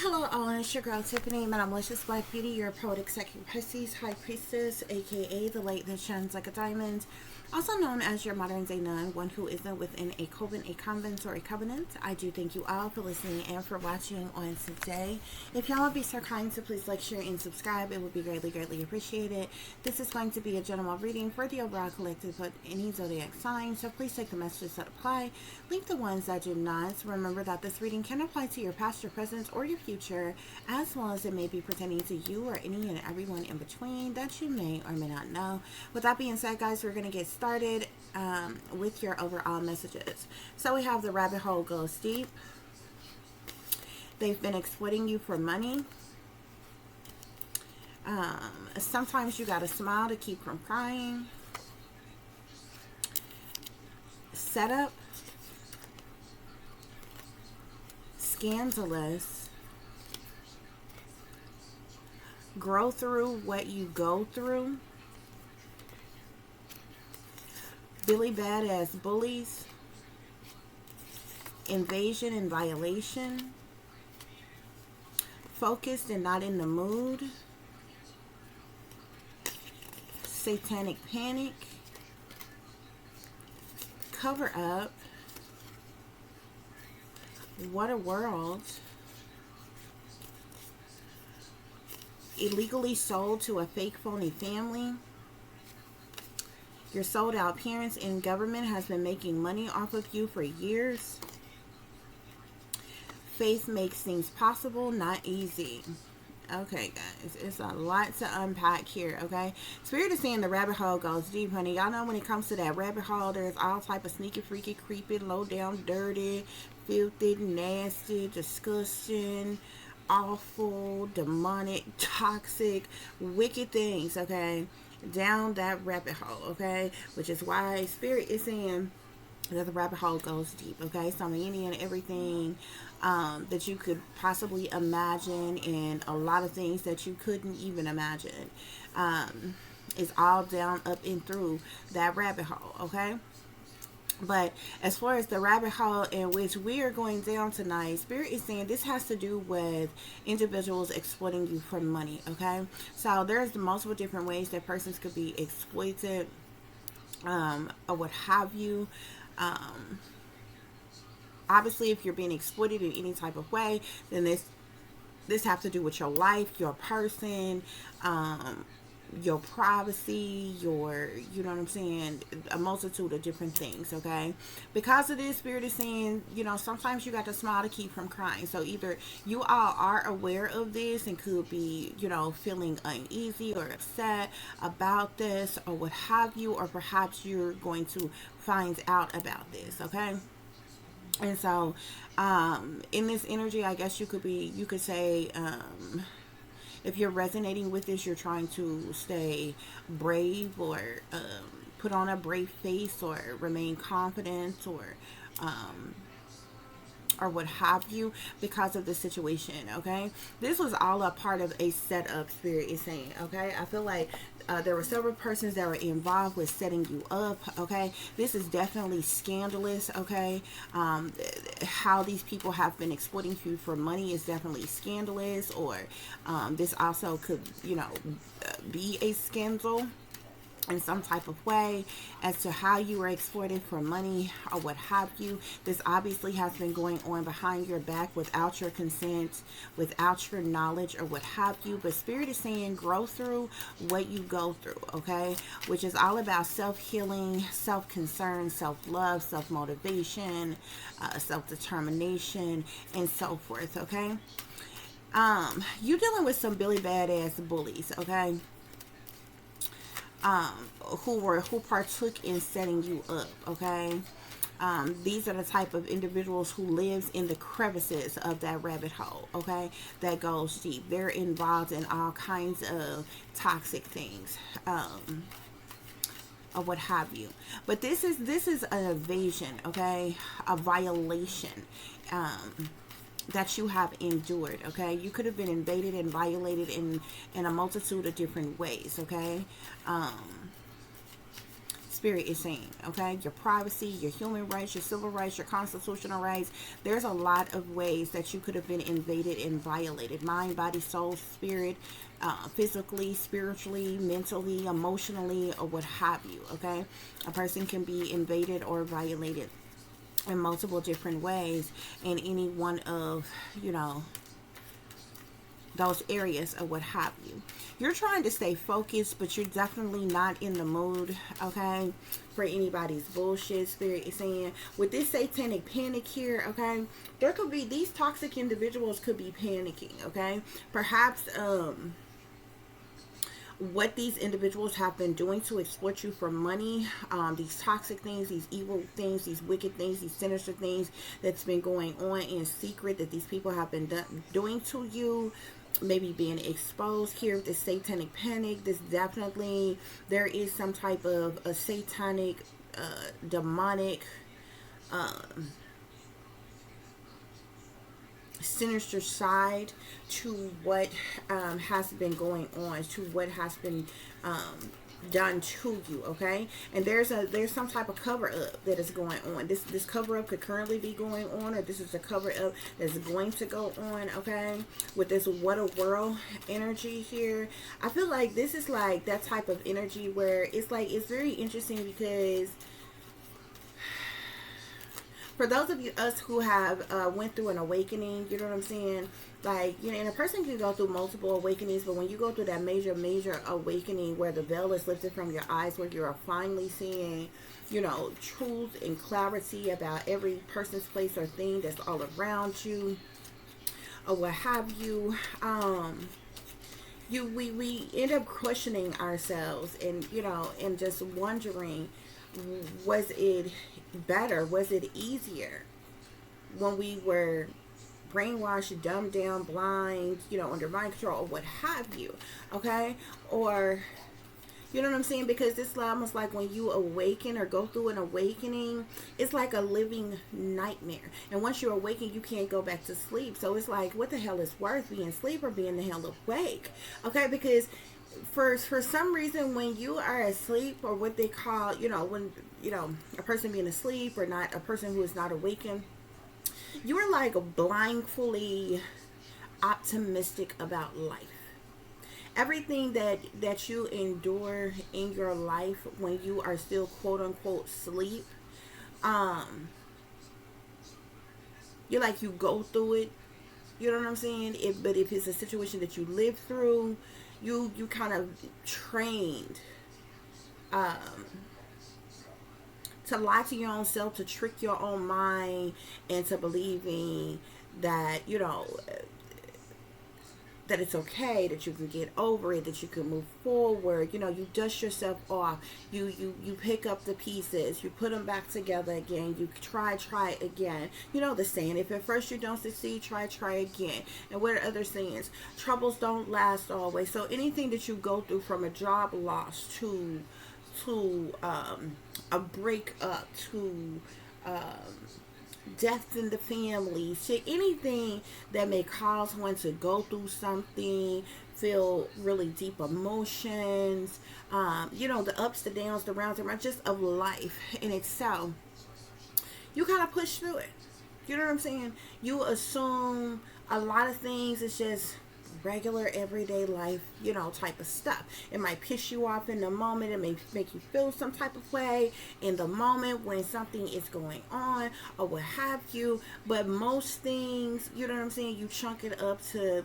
Hello all, it's your girl Tiffany, my malicious black beauty, your poetic second Pisces, high priestess, aka the light that shines like a diamond, also known as your modern day nun, one who isn't within a coven, a convent, or a covenant. I do thank you all for listening and for watching on today. If y'all would be so kind to please like, share, and subscribe, it would be greatly appreciated. This is going to be a general reading for the overall collective of any zodiac sign, so please take the messages that apply, leave the ones that do not. Remember that this reading can apply to your past, your present, or your future, as well as it may be pertaining to you or any and everyone in between that you may or may not know. With that being said, guys, we're going to get started with your overall messages. So we have the rabbit hole goes deep. They've been exploiting you for money. Sometimes you got to smile to keep from crying. Setup. Scandalous. Grow through what you go through. Billy Badass bullies. Invasion and violation. Focused and not in the mood. Satanic panic. Cover up. What a world. Illegally sold to a fake phony family. Your sold out parents in government has been making money off of you for years. Faith makes things possible, not easy. Okay, guys, it's a lot to unpack here, okay? Spirit is saying the rabbit hole goes deep, honey. Y'all know when it comes to that rabbit hole, there's all type of sneaky, freaky, creepy, low down, dirty, filthy, nasty, disgusting, awful, demonic, toxic, wicked things, okay? Down that rabbit hole, okay? Which is why Spirit is saying that the rabbit hole goes deep, okay? So any and everything that you could possibly imagine, and a lot of things that you couldn't even imagine, is all down, up, and through that rabbit hole, okay? But as far as the rabbit hole in which we are going down tonight, Spirit is saying this has to do with individuals exploiting you for money, okay? So there's multiple different ways that persons could be exploited, or what have you. Obviously, if you're being exploited in any type of way, then this have to do with your life, your person, your privacy, your, you know what I'm saying, a multitude of different things, okay? Because of this, Spirit is saying, you know, sometimes you got to smile to keep from crying. So either you all are aware of this and could be, you know, feeling uneasy or upset about this or what have you, or perhaps you're going to find out about this, okay? And so in this energy, I guess you could say, if you're resonating with this, you're trying to stay brave, or put on a brave face, or remain confident, or what have you, because of the situation, okay? This was all a part of a setup, Spirit is saying, okay? I feel like there were several persons that were involved with setting you up, okay? This is definitely scandalous, okay? How these people have been exploiting you for money is definitely scandalous, or this also could, you know, be a scandal in some type of way as to how you were exploited for money or what have you. This obviously has been going on behind your back without your consent, without your knowledge, or what have you. But Spirit is saying grow through what you go through, okay? Which is all about self-healing, self-concern, self-love, self-motivation, self-determination, and so forth, okay? You're dealing with some Billy Badass bullies, okay? Who partook in setting you up, okay? These are the type of individuals who lives in the crevices of that rabbit hole, okay, that goes deep. They're involved in all kinds of toxic things, or what have you. But this is an evasion, okay, a violation, that you have endured, okay? You could have been invaded and violated in a multitude of different ways, okay? Spirit is saying, okay? Your privacy, your human rights, your civil rights, your constitutional rights. There's a lot of ways that you could have been invaded and violated. Mind, body, soul, spirit, physically, spiritually, mentally, emotionally, or what have you, okay? A person can be invaded or violated in multiple different ways in any one of, those areas or what have you. You're trying to stay focused, but you're definitely not in the mood, okay, for anybody's bullshit. Spirit is saying with this satanic panic here, okay, there could be, these toxic individuals could be panicking, okay? Perhaps what these individuals have been doing to exploit you for money, these toxic things, these evil things, these wicked things, these sinister things that's been going on in secret that these people have been doing to you, maybe being exposed here with this satanic panic. This definitely, there is some type of a satanic, demonic, sinister side to what has been going on, to what has been done to you, okay? And there's some type of cover up that is going on. This cover up could currently be going on, or this is a cover up that's going to go on, okay? With this what a world energy here, I feel like this is like that type of energy where it's like, it's very interesting because for those of us who have went through an awakening, you know what I'm saying? Like, and a person can go through multiple awakenings, but when you go through that major awakening where the veil is lifted from your eyes, where you're finally seeing, truth and clarity about every person's place or thing that's all around you, or what have you, we end up questioning ourselves and, and just wondering, was it better? Was it easier when we were brainwashed, dumbed down, blind, under mind control, or what have you, okay? Or, you know what I'm saying? Because it's almost like when you awaken or go through an awakening, it's like a living nightmare. And once you're awakened, you can't go back to sleep. So it's like, what the hell is worse, being asleep or being the hell awake? Okay, because for some reason, when you are asleep, or what they call, when, a person being asleep, or not, a person who is not awakened, you are like blindly optimistic about life. Everything that you endure in your life when you are still quote unquote sleep, you're like, you go through it, you know what I'm saying? But if it's a situation that you live through, you kind of trained to lie to your own self, to trick your own mind into believing that, that it's okay, that you can get over it, that you can move forward. You dust yourself off. You pick up the pieces. You put them back together again. You try again. The saying, if at first you don't succeed, try again. And what are other sayings? Troubles don't last always. So anything that you go through, from a job loss to a breakup, to death in the family, to anything that may cause one to go through something, feel really deep emotions, the ups, the downs, the rounds and rounds just of life in itself, you kind of push through it. You know what I'm saying? You assume a lot of things is just regular everyday life, type of stuff. It might piss you off in the moment. It may make you feel some type of way in the moment when something is going on, or what have you. But most things, you know what I'm saying, you chunk it up to,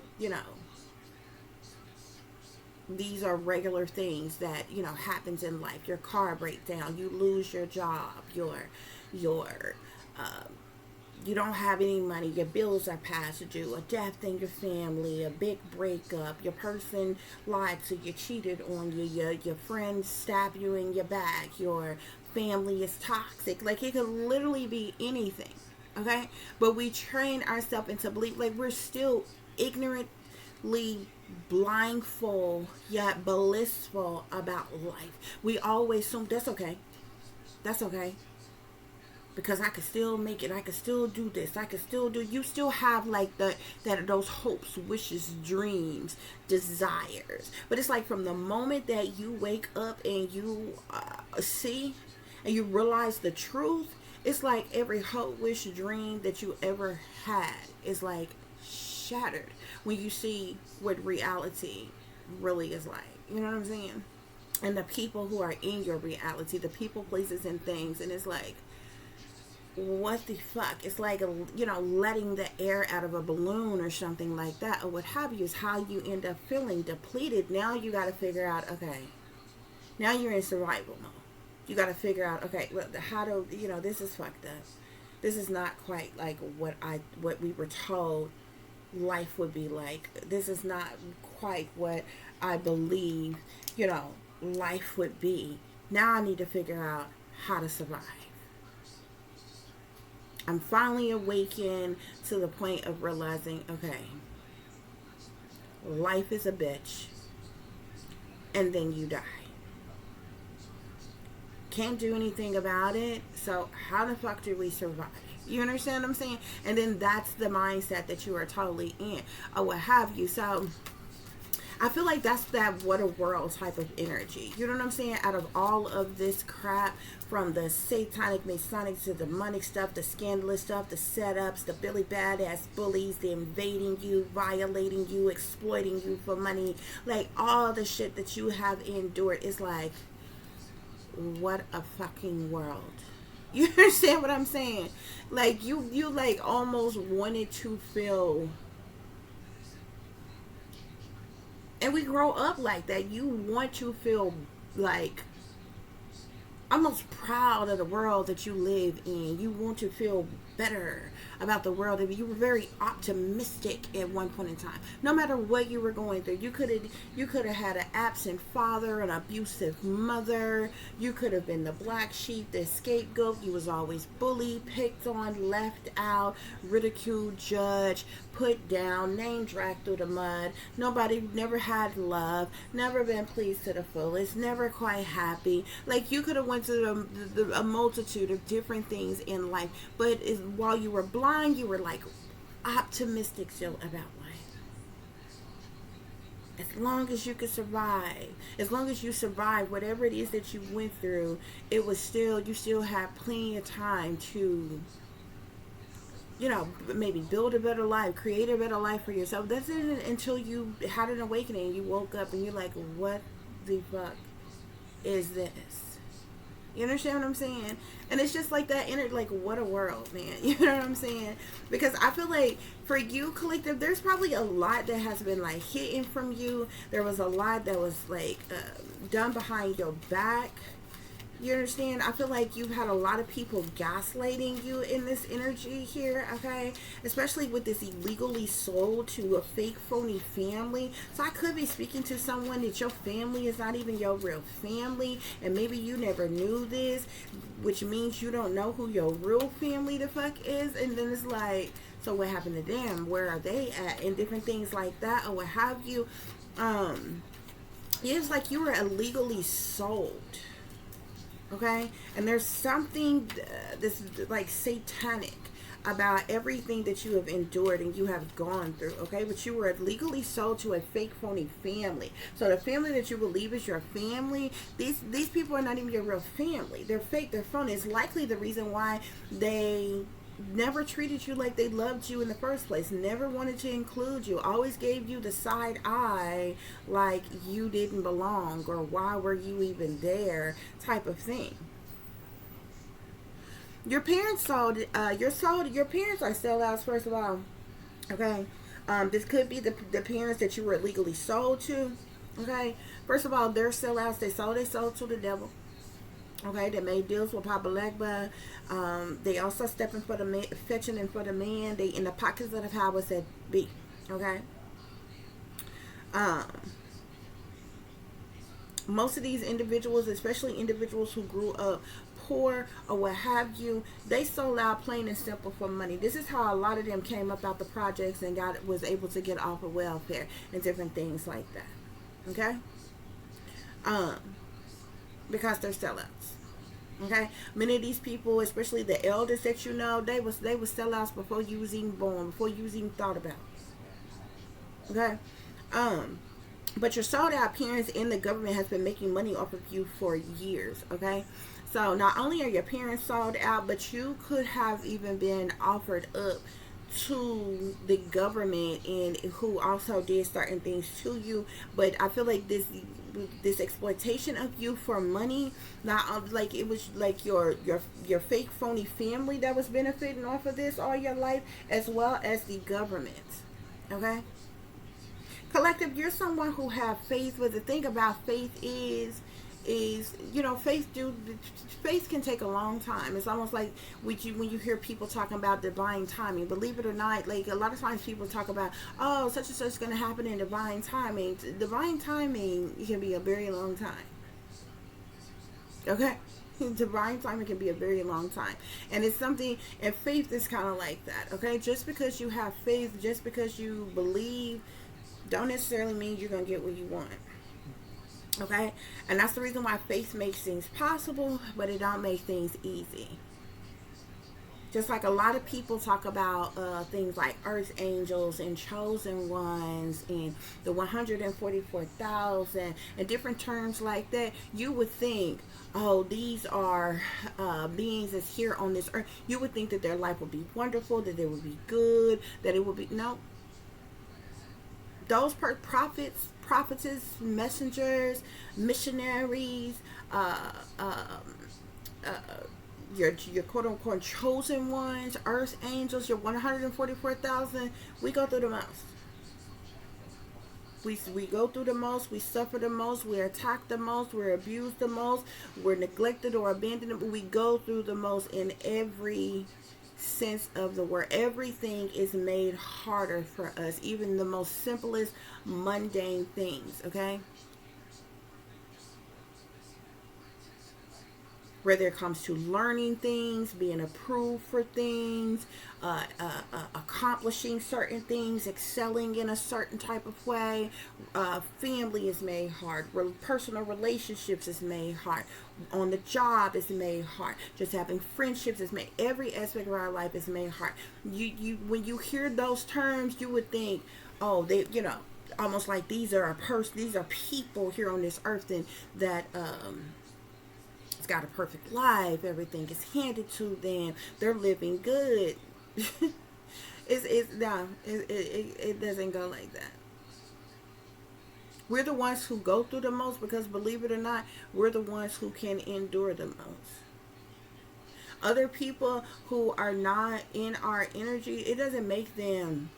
these are regular things that, happens in life. Your car breakdown, you lose your job, you don't have any money, your bills are past due, a death in your family, a big breakup, your person lied to you, cheated on you, your friends stab you in your back, your family is toxic. Like, it could literally be anything, okay? But we train ourselves into belief, like, we're still ignorantly blindfold yet blissful about life. We always assume that's okay, because I could still make it, I could still do this, I could still do, you still have like those hopes, wishes, dreams, desires. But it's like, from the moment that you wake up and you see and you realize the truth, it's like every hope, wish, dream that you ever had is like shattered when you see what reality really is like. You know what I'm saying? And the people who are in your reality, the people, places, and things, and it's like, what the fuck? It's like, letting the air out of a balloon or something like that, or what have you, is how you end up feeling depleted. Now you got to figure out, okay, now you're in survival mode. You got to figure out, okay, well, how do, this is fucked up. This is not quite like what we were told life would be like. This is not quite what I believe, life would be. Now I need to figure out how to survive. I'm finally awakened to the point of realizing, okay, life is a bitch, and then you die. Can't do anything about it, so how the fuck do we survive? You understand what I'm saying? And then that's the mindset that you are totally in, or what have you. So I feel like that's that what a world type of energy. You know what I'm saying? Out of all of this crap, from the satanic, masonic to the demonic stuff, the scandalous stuff, the setups, the Billy Badass bullies, the invading you, violating you, exploiting you for money, like all the shit that you have endured, is like, what a fucking world. You understand what I'm saying? Like you like almost wanted to feel. And we grow up like that. You want to feel like almost proud of the world that you live in. You want to feel better about the world. You were very optimistic at one point in time. No matter what you were going through, you could have had an absent father, an abusive mother. You could have been the black sheep, the scapegoat. You was always bullied, picked on, left out, ridiculed, judged, put down, name dragged through the mud. Nobody, never had love, never been pleased to the fullest, never quite happy. Like you could have went to a multitude of different things in life, but while you were blind, you were like optimistic still about life. As long as you could survive, as long as you survived whatever it is that you went through, it was still, you still had plenty of time to, maybe build a better life, create a better life for yourself. That's it, until you had an awakening. You woke up and you're like, what the fuck is this? You understand what I'm saying? And it's just like that inner, like, what a world, man. You know what I'm saying? Because I feel like for you, collective, there's probably a lot that has been like hidden from you. There was a lot that was like done behind your back. You understand? I feel like you've had a lot of people gaslighting you in this energy here, okay? Especially with this illegally sold to a fake, phony family. So I could be speaking to someone that your family is not even your real family, and maybe you never knew this, which means you don't know who your real family the fuck is. And then it's like, so what happened to them? Where are they at? And different things like that, or what have you. It's like you were illegally sold. Okay, and there's something this like satanic about everything that you have endured and you have gone through. Okay, but you were legally sold to a fake, phony family. So the family that you believe is your family, these people are not even your real family. They're fake. They're phony. It's likely the reason why they never treated you like they loved you in the first place, never wanted to include you, always gave you the side eye, like you didn't belong, or why were you even there, type of thing. Your parents sold, your parents are sellouts, first of all. Okay, this could be the parents that you were legally sold to. Okay, first of all, they're sellouts. They sold their soul to the devil. Okay, they made deals with Papa Legba. They also stepping for the man, fetching in for the man. They in the pockets of the powers that be. Okay. Most of these individuals, especially individuals who grew up poor or what have you, they sold out plain and simple for money. This is how a lot of them came up out the projects and was able to get off of welfare and different things like that. Okay. Because they're sellouts. Okay, many of these people, especially the elders that you know, they was sellouts before you was even born, before you was even thought about. Okay, but your sold out parents in the government has been making money off of you for years. Okay, So not only are your parents sold out, but you could have even been offered up to the government, and who also did certain things to you. But I feel like this exploitation of you for money, not like it was like your fake phony family that was benefiting off of this all your life, as well as the government. Okay, collective, you're someone who have faith. But the thing about faith is, you know, faith can take a long time. It's almost like when you hear people talking about divine timing. Believe it or not, like a lot of times people talk about, oh, such and such is going to happen in divine timing. Divine timing can be a very long time. Okay, divine timing can be a very long time, and it's something. And faith is kind of like that. Okay, just because you have faith, just because you believe, don't necessarily mean you're going to get what you want. Okay, and that's the reason why faith makes things possible, but it don't make things easy. Just like a lot of people talk about things like earth angels and chosen ones and the 144,000 and different terms like that, you would think, oh, these are beings that's here on this earth. You would think that their life would be wonderful, that they would be good, that it would be, no. Those prophets, prophetess, messengers, missionaries, your quote unquote chosen ones, earth angels, your 144,000, we go through the most. We go through the most, we suffer the most, we're attacked the most, we're abused the most, we're neglected or abandoned. We go through the most in every sense of the word. Everything is made harder for us, even the most simplest mundane things. Okay, whether it comes to learning things, being approved for things, accomplishing certain things, excelling in a certain type of way. Family is made hard. Personal relationships is made hard. On the job is made hard. Just having friendships is made. Every aspect of our life is made hard. You when you hear those terms, you would think, oh, they, you know, almost like these are a person. These are people here on this earth, and that it's got a perfect life. Everything is handed to them. They're living good. It doesn't go like that. We're the ones who go through the most, because believe it or not, we're the ones who can endure the most. Other people who are not in our energy, it doesn't make them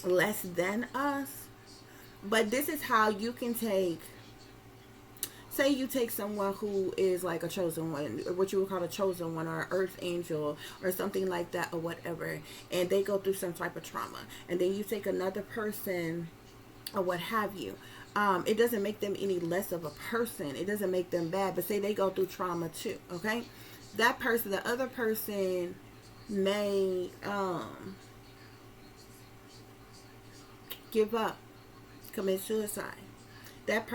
less than us. But this is how you can take, say you take someone who is like a chosen one, or what you would call a chosen one, or an earth angel, or something like that, or whatever, and they go through some type of trauma. And then you take another person, or what have you. It doesn't make them any less of a person. It doesn't make them bad. But say they go through trauma too, okay? That person, the other person may give up, commit suicide. That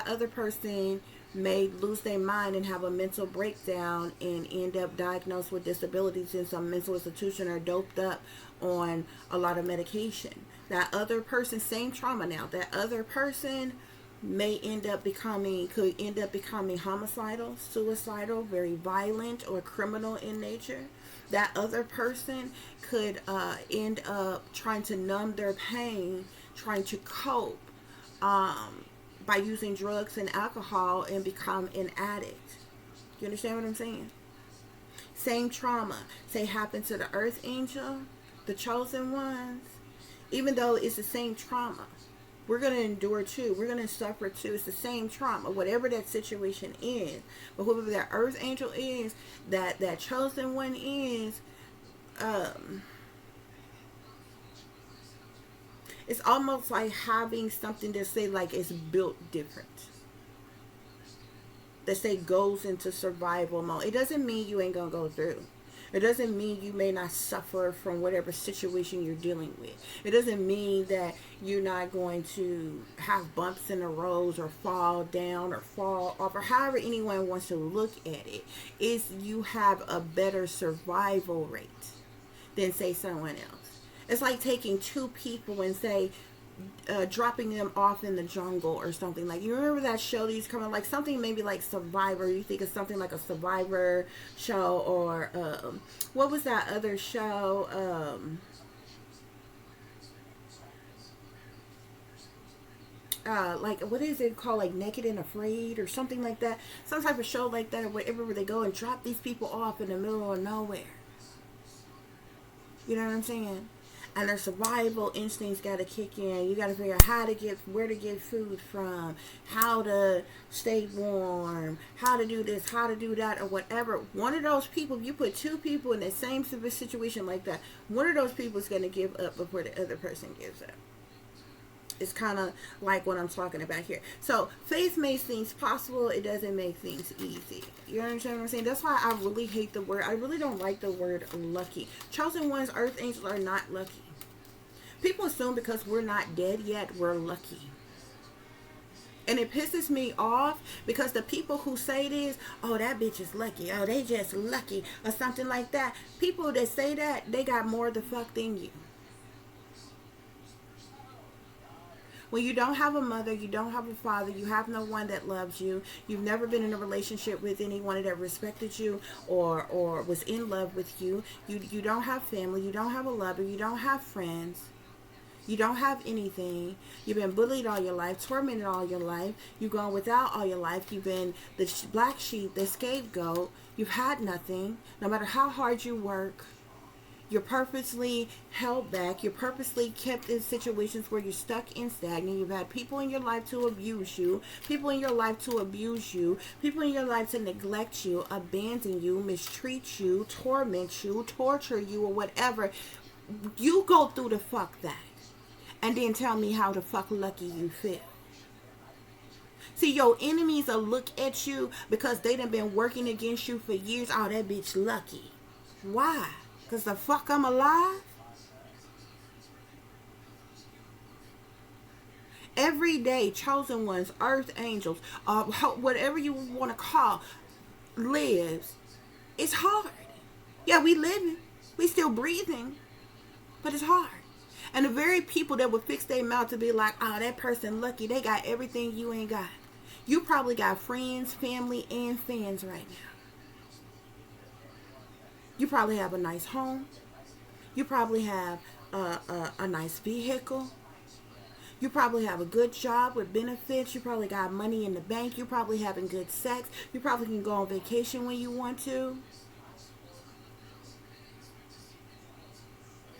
other person may lose their mind and have a mental breakdown and end up diagnosed with disabilities in some mental institution, or doped up on a lot of medication. That other person, same trauma now, that other person could end up becoming homicidal, suicidal, very violent, or criminal in nature. That other person could end up trying to numb their pain, trying to cope by using drugs and alcohol, and become an addict. You understand what I'm saying? Same trauma, say, happened to the earth angel, the chosen ones. Even though it's the same trauma, we're going to endure too. We're going to suffer too. It's the same trauma, whatever that situation is. But whoever that earth angel is, that chosen one is, it's almost like having something to say, like it's built different. That say goes into survival mode. It doesn't mean you ain't going to go through. It doesn't mean you may not suffer from whatever situation you're dealing with. It doesn't mean that you're not going to have bumps in the road, or fall down, or fall off, or however anyone wants to look at it. Is you have a better survival rate than, say, someone else. It's like taking two people and say, dropping them off in the jungle or something. Like, you remember that show that used to come on, like something maybe like Survivor. You think of something like a Survivor show, or what was that other show? Like, what is it called, like Naked and Afraid or something like that, some type of show like that, wherever they go and drop these people off in the middle of nowhere. You know what I'm saying? And their survival instincts got to kick in. You got to figure out where to get food from, how to stay warm, how to do this, how to do that, or whatever. One of those people, if you put two people in the same situation like that, one of those people is going to give up before the other person gives up. It's kind of like what I'm talking about here. So faith makes things possible. It doesn't make things easy. You understand what I'm saying? That's why I really hate the word. I really don't like the word lucky. Chosen ones, earth angels, are not lucky. People assume because we're not dead yet, we're lucky. And it pisses me off because the people who say this, oh, that bitch is lucky. Oh, they just lucky, or something like that. People that say that, they got more the fuck than you. When you don't have a mother, you don't have a father, you have no one that loves you, you've never been in a relationship with anyone that respected you or was in love with you, you don't have family, you don't have a lover, you don't have friends, you don't have anything, you've been bullied all your life, tormented all your life, you've gone without all your life, you've been the black sheep, the scapegoat, you've had nothing, no matter how hard you work. You're purposely held back. You're purposely kept in situations where you're stuck and stagnant. You've had people in your life to abuse you. People in your life to abuse you. People in your life to neglect you, abandon you, mistreat you, torment you, torture you, or whatever. You go through the fuck that. And then tell me how the fuck lucky you feel. See, your enemies will look at you because they done been working against you for years. Oh, that bitch lucky. Why? Because the fuck I'm alive? Every day, chosen ones, earth angels, whatever you want to call, lives. It's hard. Yeah, we living. We still breathing. But it's hard. And the very people that would fix their mouth to be like, oh, that person lucky, they got everything you ain't got. You probably got friends, family, and fans right now. You probably have a nice home. You probably have a nice vehicle. You probably have a good job with benefits. You probably got money in the bank. You're probably having good sex. You probably can go on vacation when you want to.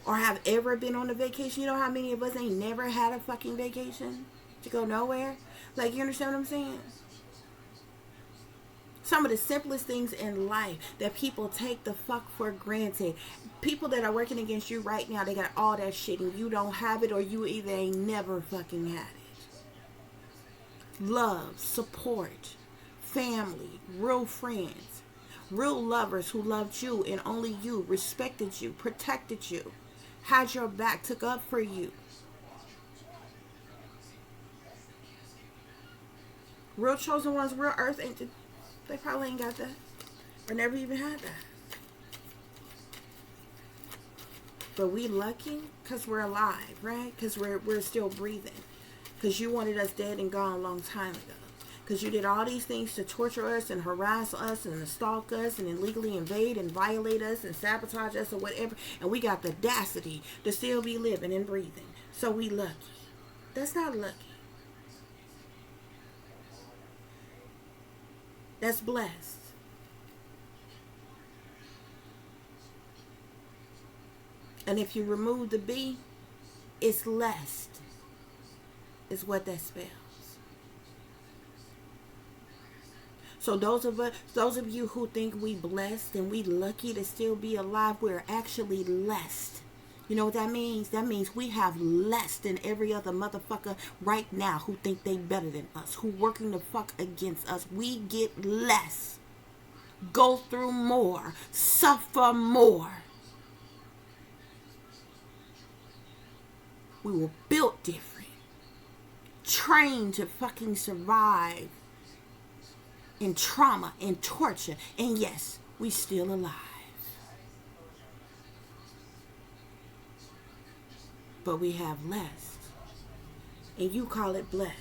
Or have ever been on a vacation. You know how many of us ain't never had a fucking vacation to go nowhere? Like, you understand what I'm saying? Some of the simplest things in life that people take the fuck for granted. People that are working against you right now, they got all that shit and you don't have it, or you either ain't never fucking had it. Love, support, family, real friends, real lovers who loved you and only you, respected you, protected you, had your back, took up for you. Real chosen ones, real earth angels. They probably ain't got that. Or never even had that. But we lucky because we're alive, right? Because we're still breathing. Because you wanted us dead and gone a long time ago. Because you did all these things to torture us and harass us and stalk us and illegally invade and violate us and sabotage us or whatever. And we got the audacity to still be living and breathing. So we lucky. That's not lucky. That's blessed. And if you remove the B, it's less. Is what that spells. So those of you who think we blessed and we lucky to still be alive, we're actually blessed. You know what that means? That means we have less than every other motherfucker right now who think they better than us, who working the fuck against us. We get less, go through more, suffer more. We were built different, trained to fucking survive in trauma and torture, and yes, we still alive. But we have less. and you call it blessed.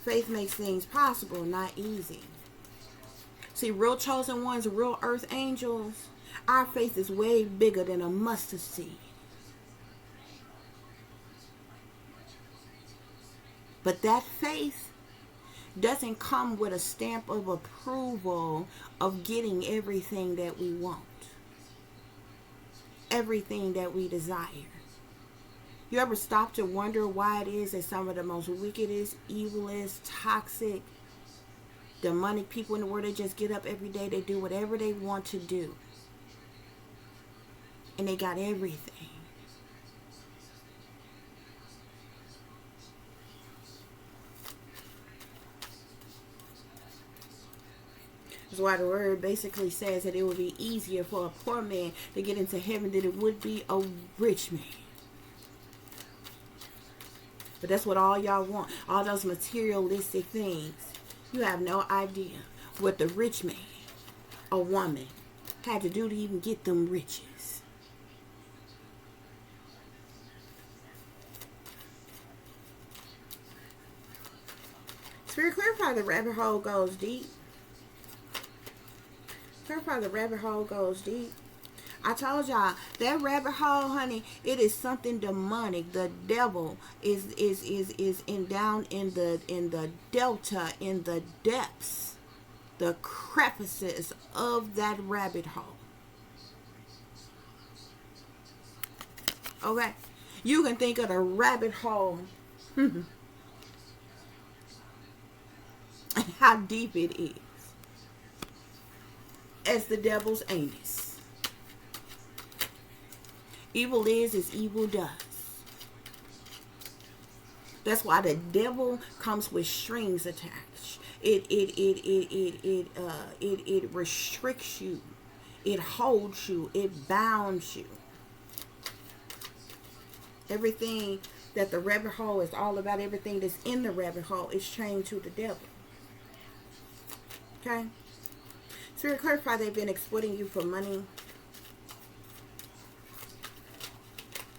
Faith makes things possible, not easy. See, real chosen ones, real earth angels, our faith is way bigger than a mustard seed. But that faith doesn't come with a stamp of approval of getting everything that we want, everything that we desire. You ever stop to wonder why it is that some of the most wickedest, evilest, toxic, demonic people in the world, they just get up every day, they do whatever they want to do, and they got everything? That's why the word basically says that it would be easier for a poor man to get into heaven than it would be a rich man. But that's what all y'all want, all those materialistic things. You have no idea what the rich man or woman had to do to even get them riches. Spirit, clarify the rabbit hole goes deep. Clarify the rabbit hole goes deep. I told y'all that rabbit hole, honey, it is something demonic. The devil is down in the delta, in the depths, the crevices of that rabbit hole. Okay, you can think of the rabbit hole, how deep it is, as the devil's anus. Evil is as evil does. That's why the devil comes with strings attached. It restricts you. It holds you. It bounds you. Everything that the rabbit hole is all about, everything that's in the rabbit hole is chained to the devil. Okay? Spirit, clarify they've been exploiting you for money.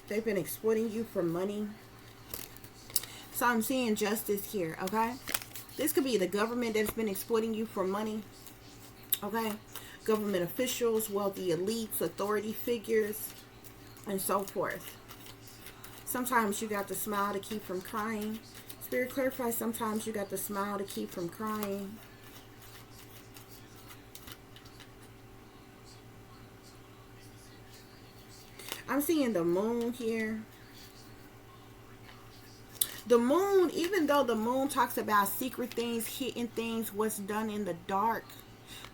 They've been exploiting you for money. So I'm seeing justice here, okay? This could be the government that's been exploiting you for money, okay? Government officials, wealthy elites, authority figures, and so forth. Sometimes you got to smile to keep from crying. Spirit, clarify sometimes you got to smile to keep from crying. I'm seeing the moon here. The moon, even though the moon talks about secret things, hidden things, what's done in the dark,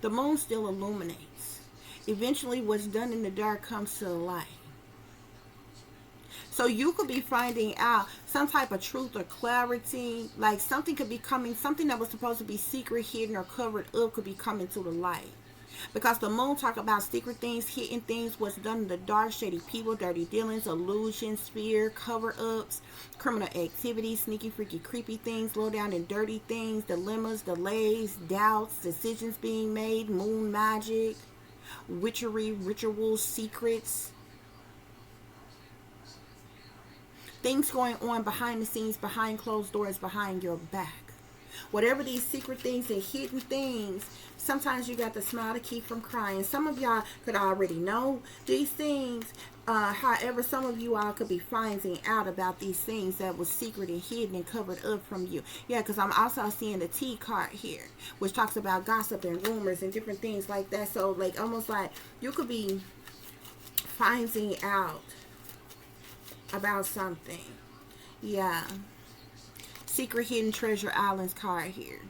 the moon still illuminates. Eventually, what's done in the dark comes to the light. So you could be finding out some type of truth or clarity, like something could be coming, something that was supposed to be secret, hidden, or covered up could be coming to the light. Because the moon talk about secret things, hidden things, what's done in the dark, shady people, dirty dealings, illusions, fear, cover-ups, criminal activities, sneaky, freaky, creepy things, low down and dirty things, dilemmas, delays, doubts, decisions being made, moon magic, witchery, rituals, secrets, things going on behind the scenes, behind closed doors, behind your back. Whatever these secret things and hidden things, sometimes you got to smile to keep from crying. Some of y'all could already know these things. However, some of you all could be finding out about these things that was secret and hidden and covered up from you. Yeah, because I'm also seeing the T card here, which talks about gossip and rumors and different things like that. So, like, almost like you could be finding out about something. Yeah. Secret Hidden Treasure Islands card here.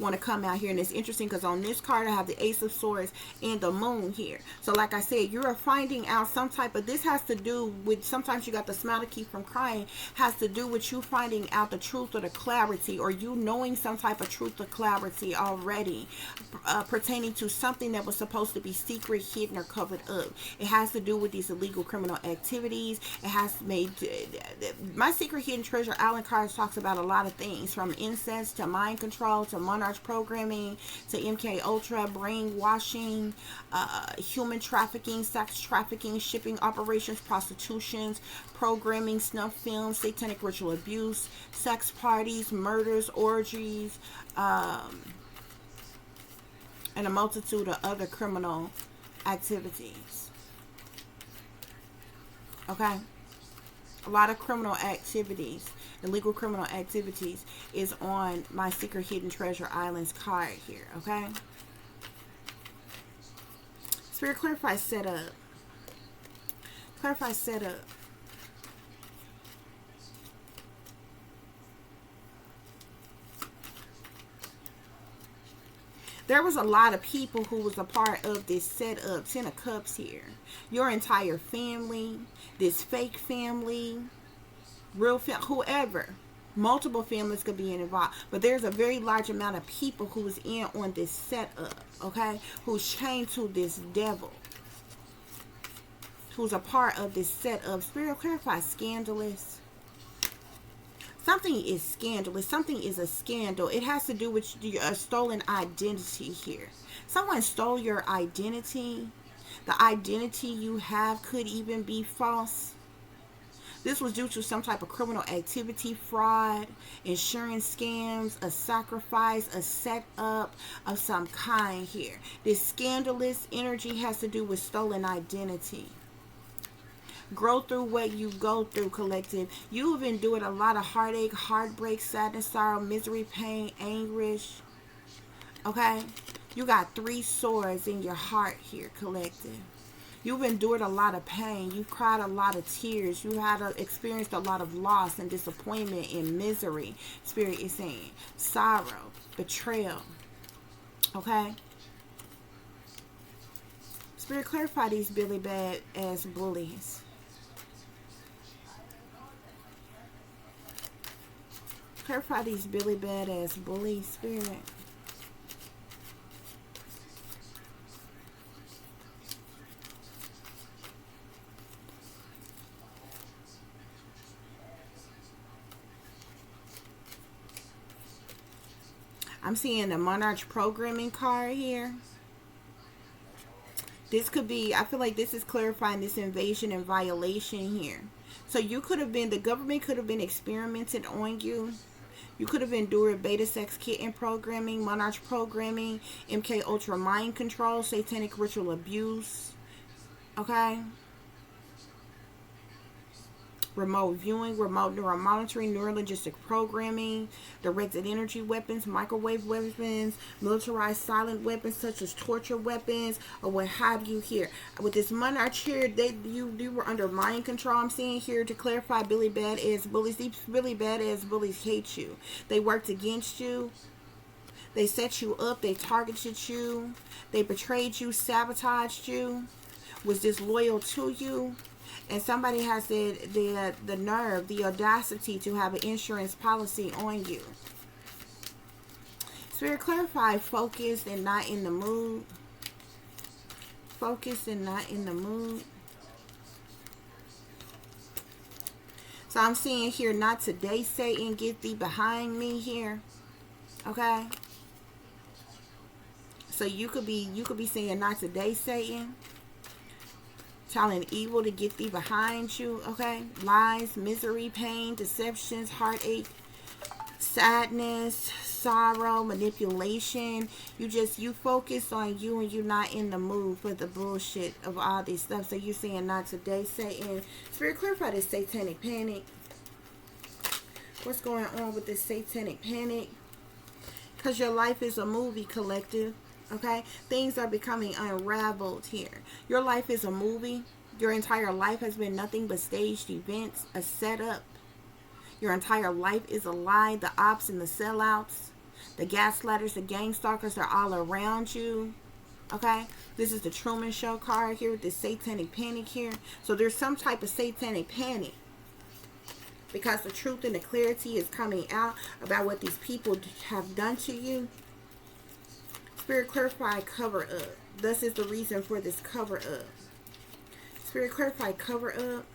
Want to come out here, and it's interesting because on this card I have the Ace of Swords and the Moon here. So like I said, you're finding out some type of, this has to do with, sometimes you got the smile to keep from crying, has to do with you finding out the truth or the clarity, or you knowing some type of truth or clarity already pertaining to something that was supposed to be secret, hidden, or covered up. It has to do with these illegal criminal activities. It has made, my Secret Hidden Treasure Island cards talks about a lot of things, from incest to mind control to monarchy monarch programming to MK Ultra, brainwashing, human trafficking, sex trafficking, shipping operations, prostitutions, programming, snuff films, satanic ritual abuse, sex parties, murders, orgies, and a multitude of other criminal activities. Okay? A lot of criminal activities, illegal criminal activities, is on my Secret Hidden Treasure Islands card here. Okay? Spirit, clarify setup. Clarify setup. There was a lot of people who was a part of this setup. Ten of Cups here. Your entire family, this fake family, real family, whoever. Multiple families could be involved. But there's a very large amount of people who's in on this setup, okay? Who's chained to this devil. Who's a part of this setup. Spirit, clarify scandalous. Something is scandalous. Something is a scandal. It has to do with your stolen identity here. Someone stole your identity. The identity you have could even be false. This was due to some type of criminal activity, fraud, insurance scams, a sacrifice, a setup of some kind here. This scandalous energy has to do with stolen identity. Grow through what you go through, collective. You have endured a lot of heartache, heartbreak, sadness, sorrow, misery, pain, anguish. Okay? You got 3 swords in your heart here, collective. You've endured a lot of pain. You've cried a lot of tears. You had experienced a lot of loss and disappointment and misery. Spirit is saying sorrow, betrayal. Okay? Spirit, clarify these Billy Bad ass bullies. Clarify these Billy Badass bullies, Spirit. I'm seeing the Monarch programming card here. This could be, I feel like this is clarifying this invasion and violation here. So you could have been, the government could have been experimenting on you. You could have endured beta sex kitten programming, monarch programming, MK Ultra mind control, satanic ritual abuse. Okay? Remote viewing, remote neural monitoring, neurolinguistic programming, directed energy weapons, microwave weapons, militarized silent weapons such as torture weapons, or what have you here. With this monarch here, you were under mind control. I'm seeing here to clarify Billy Badass bullies. These Billy Badass bullies hate you. They worked against you. They set you up. They targeted you. They betrayed you, sabotaged you, was disloyal to you. And somebody has the nerve, the audacity to have an insurance policy on you. Spirit, clarify focused and not in the mood. Focused and not in the mood. So I'm seeing here, not today, Satan, get thee behind me here. Okay? So you could be saying, not today, Satan. Telling evil to get thee behind you, okay? Lies, misery, pain, deceptions, heartache, sadness, sorrow, manipulation. You focus on you and you're not in the mood for the bullshit of all this stuff. So you're saying not today, Satan. Spirit, clarify this satanic panic. What's going on with this satanic panic? Because your life is a movie, collective. Okay, things are becoming unraveled here. Your life is a movie. Your entire life has been nothing but staged events, a setup. Your entire life is a lie. The ops and the sellouts, the gaslighters, the gang stalkers are all around you. Okay, this is the Truman Show card here with this satanic panic here. So there's some type of satanic panic because the truth and the clarity is coming out about what these people have done to you. Spirit, clarify cover up. This is the reason for this cover up. Spirit, clarify cover up.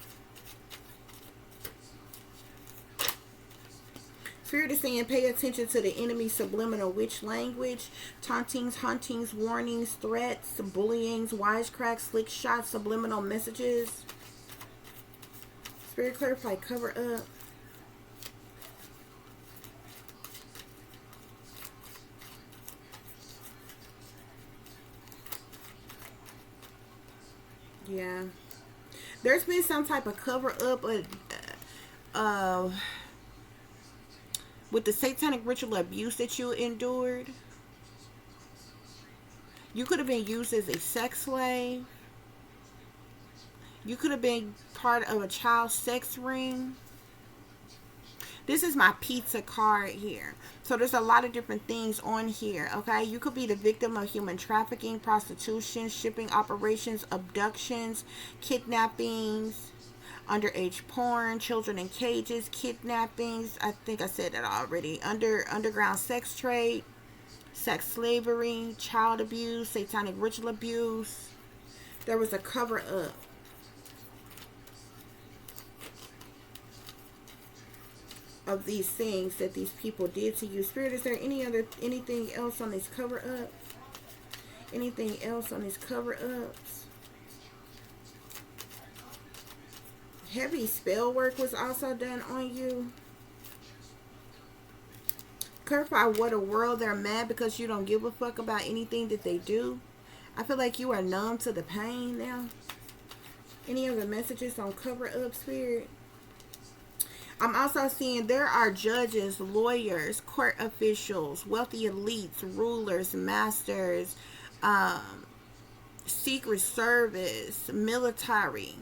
Spirit is saying pay attention to the enemy's subliminal witch language, tauntings, huntings, warnings, threats, bullyings, wisecracks, slick shots, subliminal messages. Spirit clarify, cover up. Yeah. There's been some type of cover up uh, with the satanic ritual abuse that you endured. You could have been used as a sex slave. You could have been part of a child sex ring. This is my pizza card here. So there's a lot of different things on here, okay? You could be the victim of human trafficking, prostitution, shipping operations, abductions, kidnappings, underage porn, children in cages, kidnappings. I think I said that already. Underground sex trade, sex slavery, child abuse, satanic ritual abuse. There was a cover up. Of these things that these people did to you. Spirit, is there anything else on this cover up? Anything else on these cover ups? Heavy spell work was also done on you. Clarify what a world they're mad because you don't give a fuck about anything that they do. I feel like you are numb to the pain now. Any other messages on cover up, Spirit? I'm also seeing there are judges, lawyers, court officials, wealthy elites, rulers, masters, secret service, military,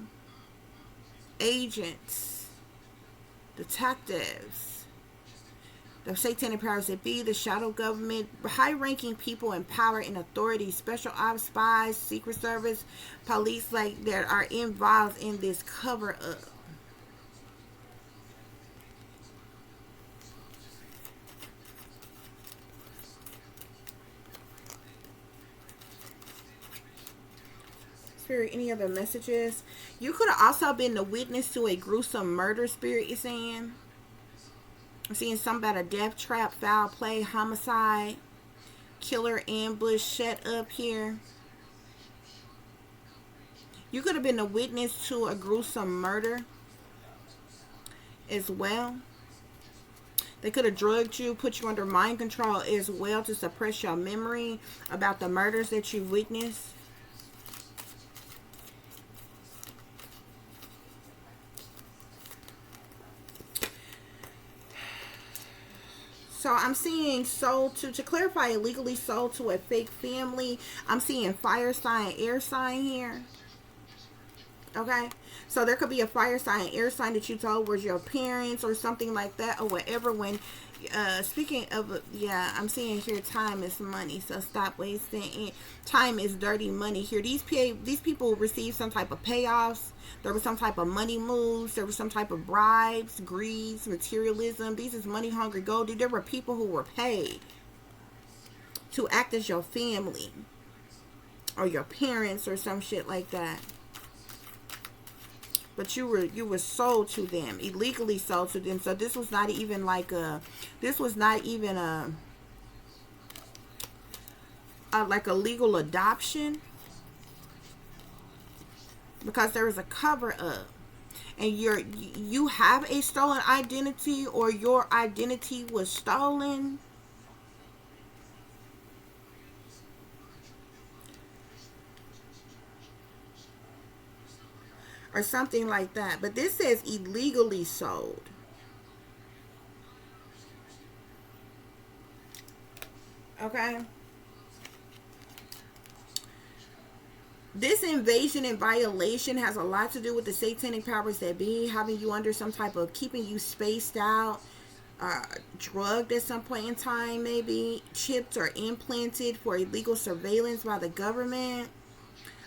agents, detectives, the satanic powers that be, the shadow government, high-ranking people in power and authority, special ops, spies, secret service, police, like that are involved in this cover-up. Spirit, any other messages? You could have also been the witness to a gruesome murder, Spirit is saying. I'm seeing something about a death trap, foul play, homicide, killer ambush set up here. You could have been a witness to a gruesome murder as well. They could have drugged you, put you under mind control as well to suppress your memory about the murders that you witnessed. So I'm seeing sold to clarify, illegally sold to a fake family. I'm seeing fire sign, air sign here. Okay, so there could be a fire sign, air sign that you told was your parents or something like that or whatever. When speaking of, yeah, I'm seeing here time is money, so stop wasting time is dirty money here. These people receive some type of payoffs. There was some type of money moves. There was some type of bribes, greeds, materialism. These is money hungry gold. There were people who were paid to act as your family or your parents or some shit like that. But you were sold to them, illegally sold to them. So this was not even like a like a legal adoption, because there was a cover up, and you have a stolen identity, or your identity was stolen. Or something like that. But this says illegally sold. Okay. This invasion and violation has a lot to do with the satanic powers that be, having you under some type of, keeping you spaced out, drugged at some point in time, maybe chipped or implanted for illegal surveillance by the government.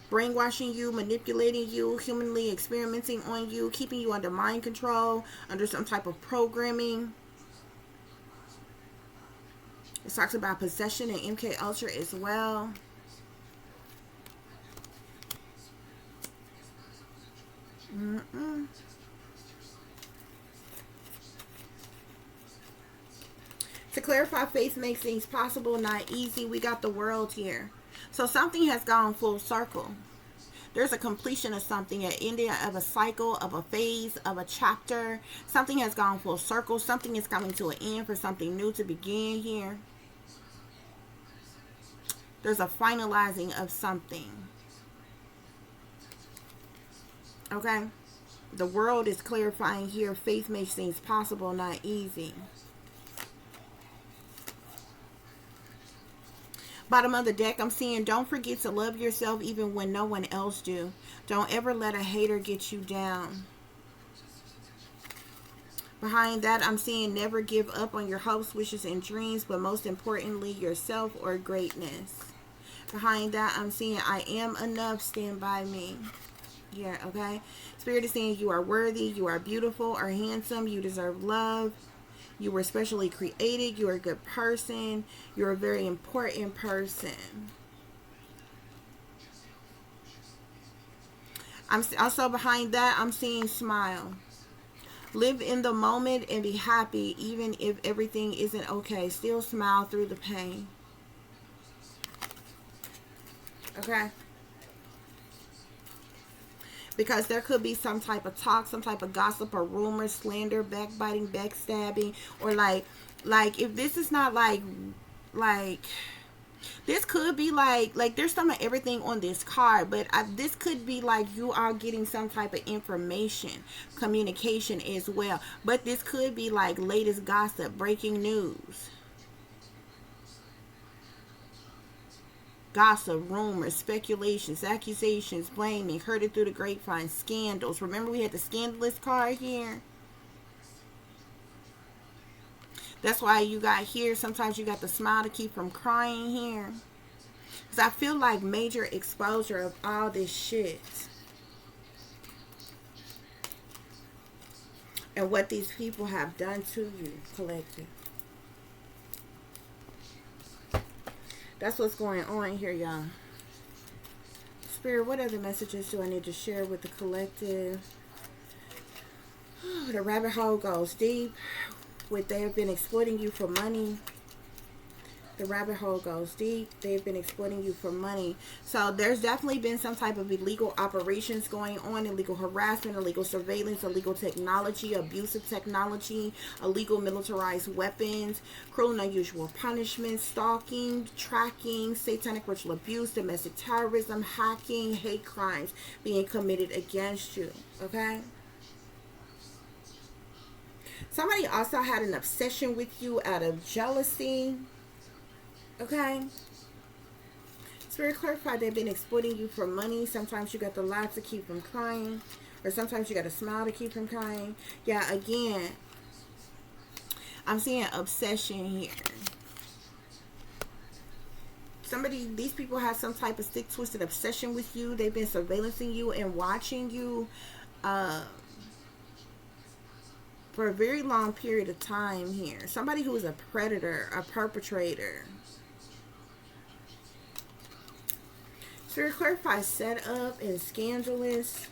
Brainwashing you, manipulating you, humanly experimenting on you, keeping you under mind control, under some type of programming. It talks about possession and MK Ultra as well. To clarify, faith makes things possible, not easy. We got the world here. So something has gone full circle. There's a completion of something, an ending of a cycle, of a phase, of a chapter. Something has gone full circle. Something is coming to an end for something new to begin here. There's a finalizing of something. Okay? The world is clarifying here. Faith makes things possible, not easy. Bottom of the deck, I'm seeing don't forget to love yourself even when no one else do. Don't ever let a hater get you down. Behind that, I'm seeing never give up on your hopes, wishes, and dreams, but most importantly, yourself or greatness. Behind that, I'm seeing I am enough, stand by me. Yeah, okay? Spirit is saying you are worthy, you are beautiful or handsome, you deserve love. You were specially created. You're a good person. You're a very important person. I'm also behind that, I'm seeing smile. Live in the moment and be happy even if everything isn't okay. Still smile through the pain. Okay? Because there could be some type of talk, some type of gossip or rumor, slander, backbiting, backstabbing, or like if this is not like this could be like there's some of everything on this card, but this could be like you are getting some type of information, communication as well. But this could be like latest gossip, breaking news. Gossip, rumors, speculations, accusations, blaming, heard it through the grapevine, scandals. Remember we had the scandalous card here? That's why you got here, sometimes you got the smile to keep from crying here. Because I feel like major exposure of all this shit. And what these people have done to you, collective. That's what's going on here, y'all. Spirit, what other messages do I need to share with the collective? The rabbit hole goes deep. They have been exploiting you for money. The rabbit hole goes deep. They've been exploiting you for money. So there's definitely been some type of illegal operations going on, illegal harassment, illegal surveillance, illegal technology, abusive technology, illegal militarized weapons, cruel and unusual punishment, stalking, tracking, satanic ritual abuse, domestic terrorism, hacking, hate crimes being committed against you. Okay? Somebody also had an obsession with you out of jealousy. Okay? Spirit clarify, they've been exploiting you for money. Sometimes you got the laugh to keep from crying. Or sometimes you got a smile to keep from crying. Yeah, again, I'm seeing obsession here. These people have some type of stick twisted obsession with you. They've been surveillancing you and watching you for a very long period of time here. Somebody who is a predator, a perpetrator. Spirit clarify, set up and scandalous.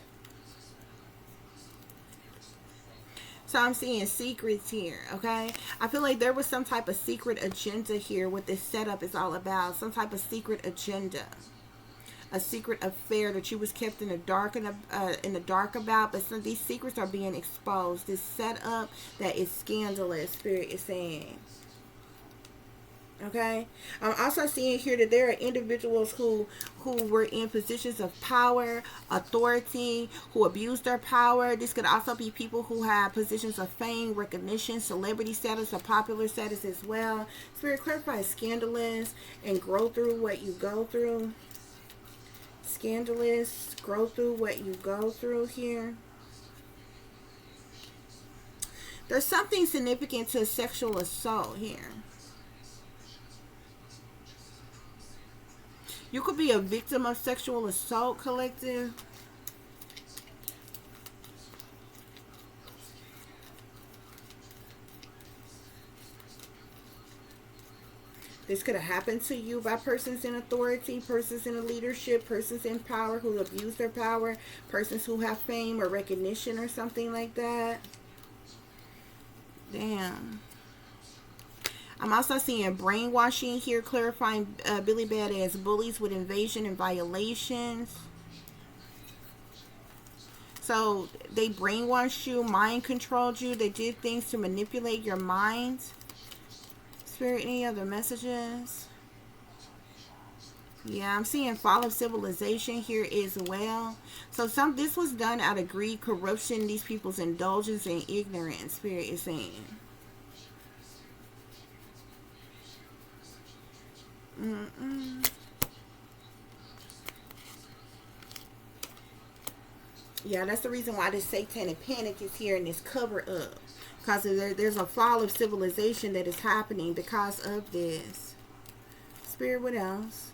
So I'm seeing secrets here, okay? I feel like there was some type of secret agenda here. What this setup is all about. Some type of secret agenda. A secret affair that you was kept in the dark about, but some of these secrets are being exposed. This setup that is scandalous, Spirit is saying. Okay, I'm also seeing here that there are individuals who were in positions of power, authority, who abused their power. This could also be people who have positions of fame, recognition, celebrity status, or popular status as well. Spirit clarify, scandalous and grow through what you go through. Scandalous, grow through what you go through here. There's something significant to sexual assault here. You could be a victim of sexual assault, collective. This could have happened to you by persons in authority, persons in leadership, persons in power who abuse their power, persons who have fame or recognition or something like that. Damn. I'm also seeing brainwashing here, clarifying Billy Badass bullies with invasion and violations. So they brainwashed you, mind controlled you. They did things to manipulate your mind. Spirit, any other messages? Yeah, I'm seeing fall of civilization here as well. So this was done out of greed, corruption, these people's indulgence and ignorance, Spirit is saying. Yeah, that's the reason why this satanic panic is here and this cover up. Because there's a fall of civilization that is happening because of this. Spirit, what else?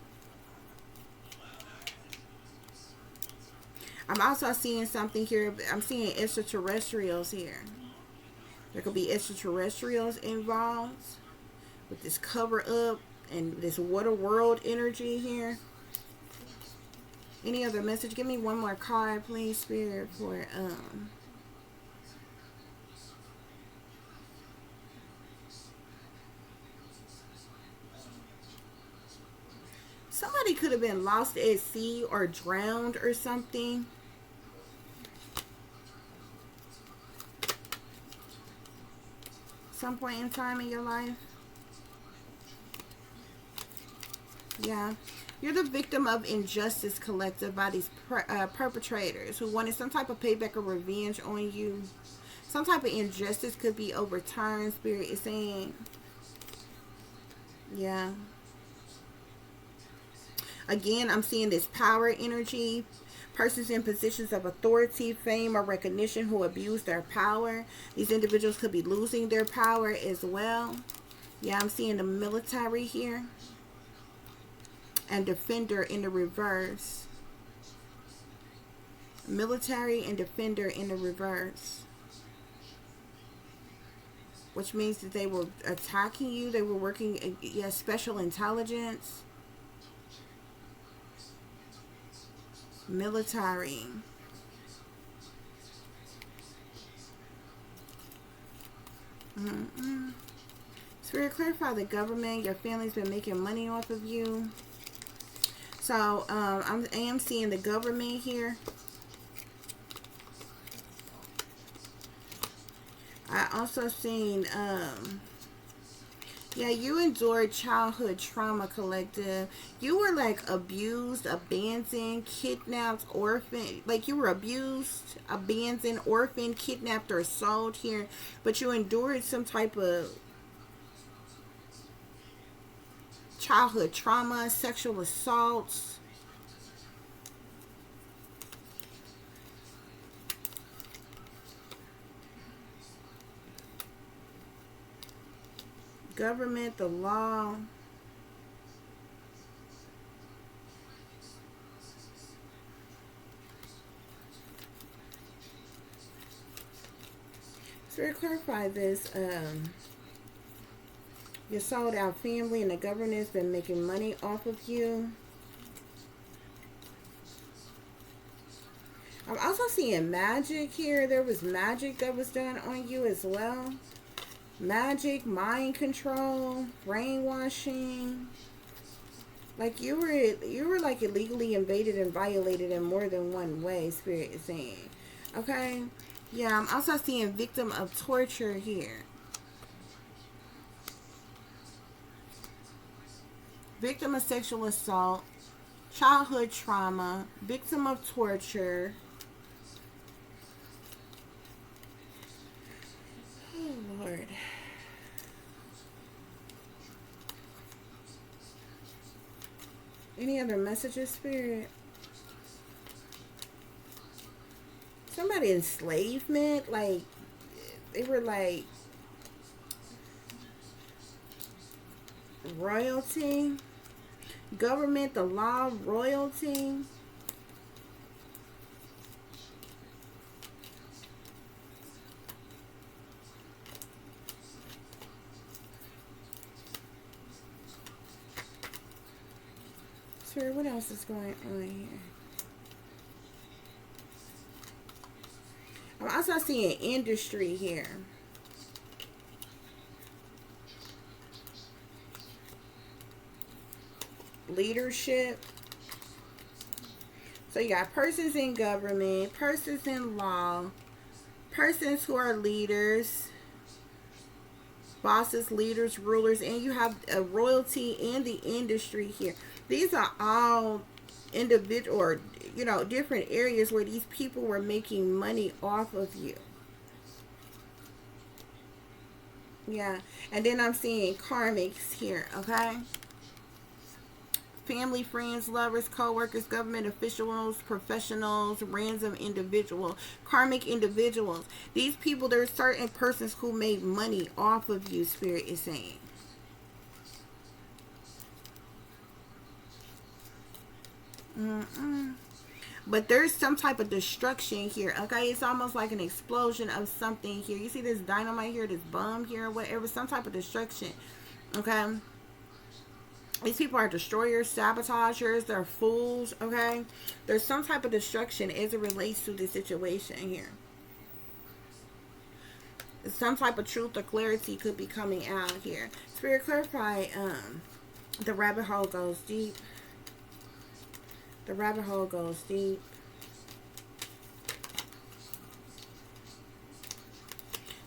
I'm also seeing something here. I'm seeing extraterrestrials here. There could be extraterrestrials involved with this cover up and this water world energy here. Any other message? Give me one more card, please, Spirit, for somebody could have been lost at sea or drowned or something. Some point in time in your life. Yeah. You're the victim of injustice collective by these perpetrators who wanted some type of payback or revenge on you. Some type of injustice could be overturned, Spirit is saying. Yeah. Again, I'm seeing this power energy. Persons in positions of authority, fame, or recognition who abuse their power. These individuals could be losing their power as well. Yeah, I'm seeing the military here. And defender in the reverse. Military and defender in the reverse. Which means that they were attacking you. They were working, yes, special intelligence. Military. Spirit, clarify the government. Your family's been making money off of you. So, I am seeing the government here. I also seen, yeah, you endured childhood trauma, collective. You were like abused, abandoned, kidnapped, orphaned. Like you were abused, abandoned, orphaned, kidnapped, or sold here. But you endured some type of childhood trauma, sexual assaults. Government, the law. So to clarify this, your sold out family and the government has been making money off of you. I'm also seeing magic here. There was magic that was done on you as well. Magic, mind control, brainwashing. Like you were like illegally invaded and violated in more than one way, Spirit is saying. Okay? Yeah, I'm also seeing victim of torture here. Victim of sexual assault, childhood trauma, victim of torture. Oh, Lord. Any other messages, Spirit? Somebody enslavement, like they were like royalty, government, the law, royalty. Sir, what else is going on here? I'm also seeing industry here. leadership. So you got persons in government, persons in law, persons who are leaders, bosses, leaders, rulers, and you have a royalty in the industry here. These are all individual, or you know, different areas where these people were making money off of you. Yeah, and then I'm seeing karmics here, okay? Family, friends, lovers, co-workers, government officials, professionals, random individual, karmic individuals. These people, there's certain persons who made money off of you, Spirit is saying. But there's some type of destruction here, okay? It's almost like an explosion of something here. You see this dynamite here, this bomb here, whatever, some type of destruction, okay? These people are destroyers, sabotagers, they're fools, okay? There's some type of destruction as it relates to this situation here. Some type of truth or clarity could be coming out here. Spirit, clarify, the rabbit hole goes deep. The rabbit hole goes deep.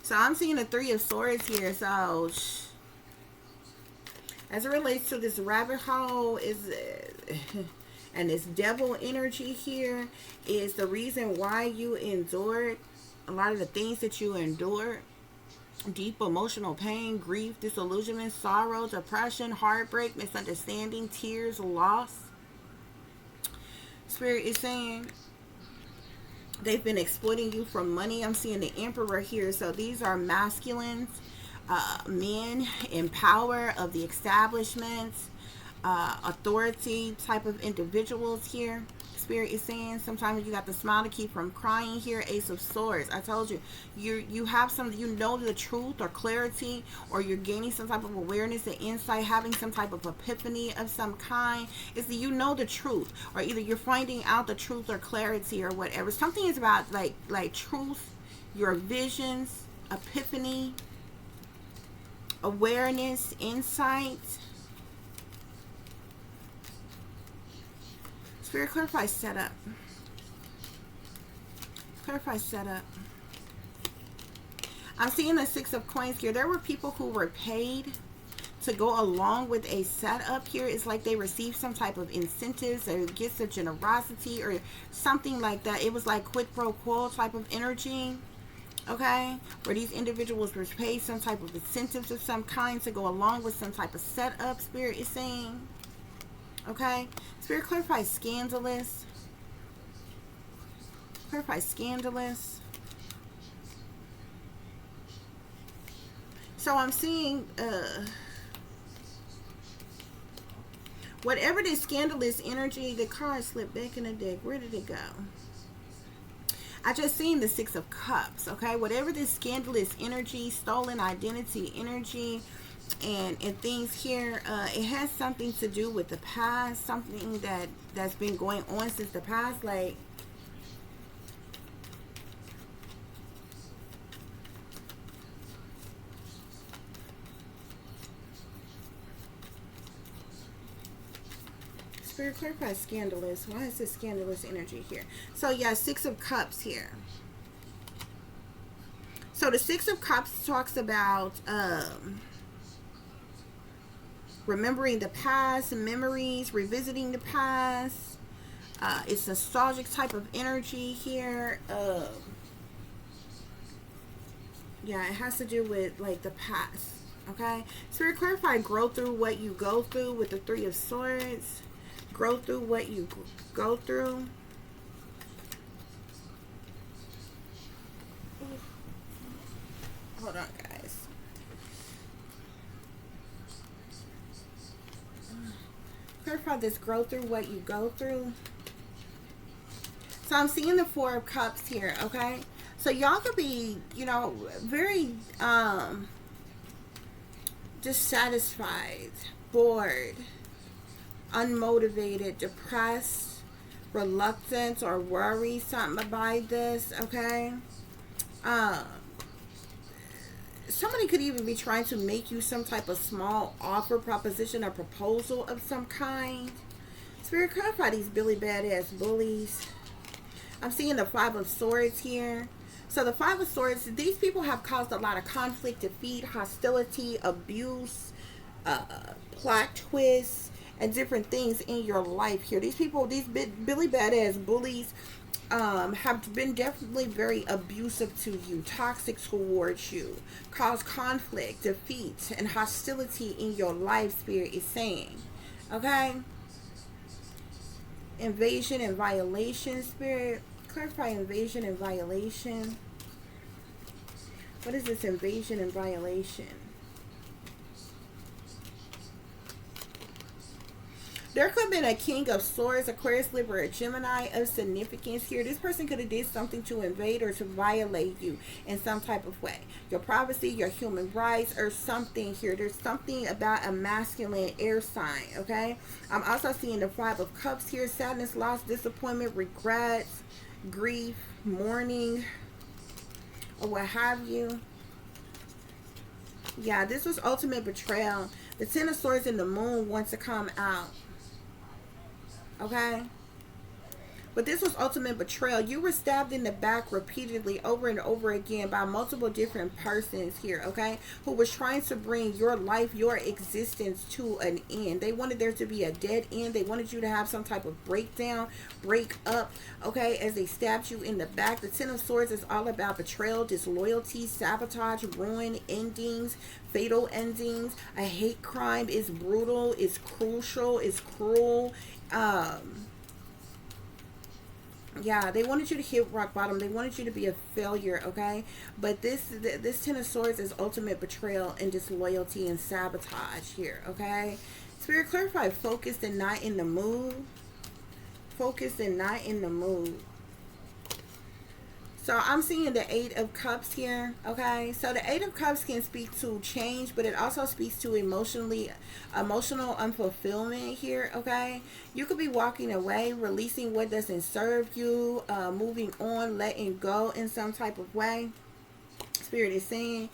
So I'm seeing the Three of Swords here. So as it relates to this rabbit hole is and this devil energy here is the reason why you endured a lot of the things that you endured. Deep emotional pain, grief, disillusionment, sorrow, depression, heartbreak, misunderstanding, tears, loss. Spirit is saying they've been exploiting you for money. I'm seeing the Emperor here. So these are masculines, men in power of the establishments, authority type of individuals here. Spirit is saying sometimes you got to smile to keep from crying here. Ace of Swords. I told you, you have some, you know, the truth or clarity, or you're gaining some type of awareness and insight, having some type of epiphany of some kind. Is that you know the truth, or either you're finding out the truth or clarity or whatever. Something is about like truth, your visions, epiphany, awareness, insight. Spirit, clarify setup. Clarify setup. I'm seeing the Six of Coins here. There were people who were paid to go along with a setup here. It's like they received some type of incentives or gifts of generosity or something like that. It was like quid pro quo type of energy. Okay, where these individuals were paid some type of incentives of some kind to go along with some type of setup. Spirit is saying. Okay, Spirit, clarify scandalous. Clarify scandalous. So I'm seeing whatever this scandalous energy, the card slipped back in the deck. Where did it go? I just seen the Six of Cups. Okay, whatever this scandalous energy, stolen identity energy, and things here, it has something to do with the past, something that's been going on since the past, like Spirit, clarify scandalous. Why is this scandalous energy here? So yeah, Six of Cups here. So the Six of Cups talks about remembering the past, memories, revisiting the past. It's nostalgic type of energy here. Yeah, it has to do with like the past. Okay, Spirit, clarify growth through what you go through with the Three of Swords. Grow through what you go through. Hold on, guys. Clarify this, grow through what you go through. So I'm seeing the Four of Cups here, okay? So y'all could be, you know, very dissatisfied, bored, unmotivated, depressed, reluctant, or worried something about this, okay? somebody could even be trying to make you some type of small offer, proposition, or proposal of some kind. Spirit, clarify these Billy Badass bullies. I'm seeing the Five of Swords here. So the Five of Swords, these people have caused a lot of conflict, defeat, hostility, abuse, plot twists, and different things in your life here. These people, these Billy Badass bullies, have been definitely very abusive to you, toxic towards you, cause conflict, defeat, and hostility in your life, Spirit is saying. Okay? Invasion and violation, Spirit. Clarify invasion and violation. What is this invasion and violation? There could have been a King of Swords, Aquarius, Libra, or Gemini of significance here. This person could have did something to invade or to violate you in some type of way. Your privacy, your human rights, or something here. There's something about a masculine air sign, okay? I'm also seeing the Five of Cups here. Sadness, loss, disappointment, regrets, grief, mourning, or what have you. Yeah, this was ultimate betrayal. The Ten of Swords and the Moon wants to come out. Okay? But this was ultimate betrayal. You were stabbed in the back repeatedly over and over again by multiple different persons here, okay? Who was trying to bring your life, your existence to an end. They wanted there to be a dead end. They wanted you to have some type of breakdown, break up, okay? As they stabbed you in the back. The Ten of Swords is all about betrayal, disloyalty, sabotage, ruin, endings, fatal endings. A hate crime is brutal, is crucial, is cruel. Yeah, they wanted you to hit rock bottom. They wanted you to be a failure, okay? But this Ten of Swords is ultimate betrayal and disloyalty and sabotage here, okay? Spirit, clarify focused and not in the mood. Focused and not in the mood. So I'm seeing the Eight of Cups here, okay? So the Eight of Cups can speak to change, but it also speaks to emotional unfulfillment here, okay? You could be walking away, releasing what doesn't serve you, moving on, letting go in some type of way. Spirit is saying.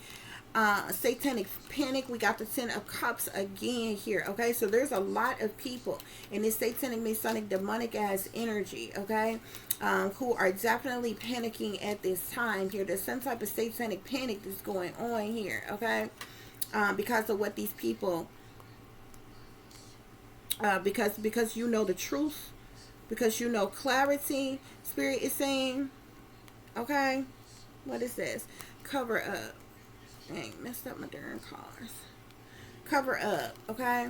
Satanic panic. We got the Ten of Cups again here, okay? So there's a lot of people in this satanic, masonic, demonic ass energy, okay, who are definitely panicking at this time here. There's some type of satanic panic that's going on here, okay, because of what these people, because you know the truth, because you know clarity. Spirit is saying, okay, what is this? Cover up. Dang, messed up my darn cars. Cover up, okay?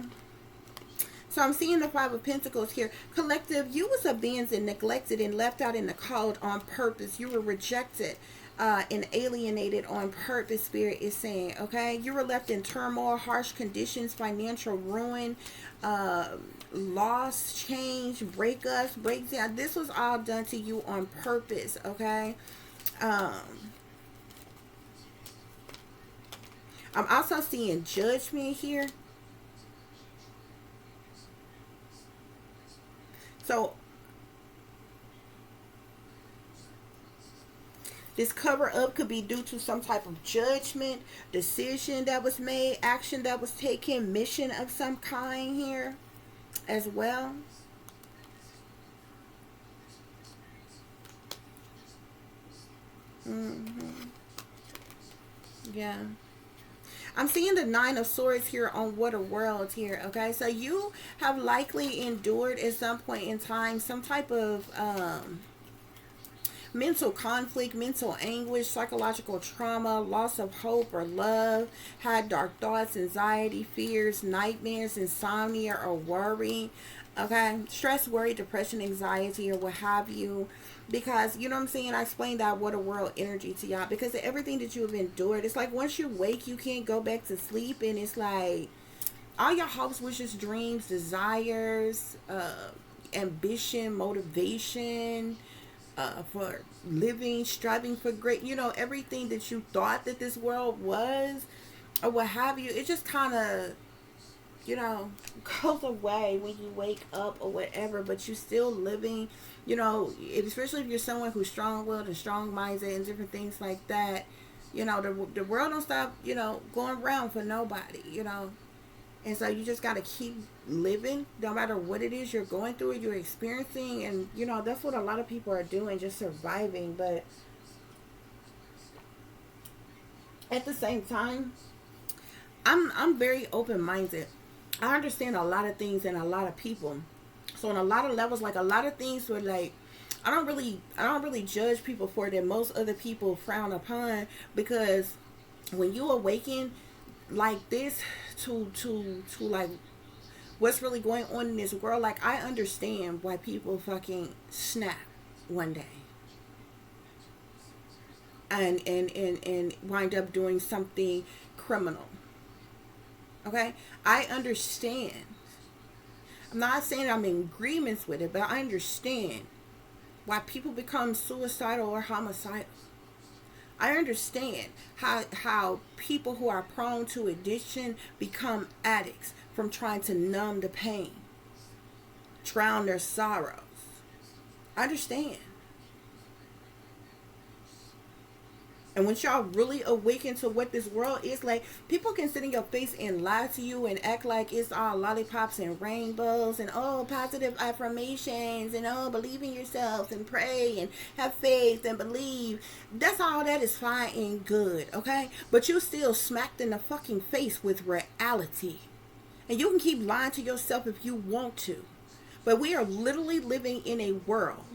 So I'm seeing the Five of Pentacles here. Collective, you was abandoned and neglected and left out in the cold on purpose. You were rejected and alienated on purpose, Spirit is saying, okay? You were left in turmoil, harsh conditions, financial ruin, loss, change, breakups, breakdown. This was all done to you on purpose, okay? I'm also seeing judgment here. So this cover up could be due to some type of judgment, decision that was made, action that was taken, mission of some kind here as well. Yeah. I'm seeing the Nine of Swords here on Water World here, okay? So you have likely endured at some point in time some type of mental conflict, mental anguish, psychological trauma, loss of hope or love, had dark thoughts, anxiety, fears, nightmares, insomnia, or worry, okay? Stress, worry, depression, anxiety, or what have you. Because, you know what I'm saying, I explained that Water World energy to y'all. Because of everything that you have endured, it's like once you wake, you can't go back to sleep. And it's like all your hopes, wishes, dreams, desires, ambition, motivation, for living, striving for great, you know, everything that you thought that this world was, or what have you, it just kind of, you know, goes away when you wake up or whatever. But you still living, you know, especially if you're someone who's strong-willed and strong-minded and different things like that. You know, the world don't stop, you know, going around for nobody, you know. And so you just got to keep living no matter what it is you're going through, you're experiencing. And, you know, that's what a lot of people are doing, just surviving. But at the same time, I'm very open-minded. I understand a lot of things and a lot of people. So on a lot of levels, like a lot of things were like, I don't really judge people for that most other people frown upon, because when you awaken like this to like what's really going on in this world, like I understand why people fucking snap one day and wind up doing something criminal. Okay? I understand. I'm not saying I'm in agreement with it, but I understand why people become suicidal or homicidal. I understand how people who are prone to addiction become addicts from trying to numb the pain, drown their sorrows. I understand. And once y'all really awaken to what this world is like, people can sit in your face and lie to you and act like it's all lollipops and rainbows and oh, positive affirmations and oh, believe in yourself and pray and have faith and believe. That's all that is fine and good, okay? But you still smacked in the fucking face with reality. And you can keep lying to yourself if you want to. But we are literally living in a world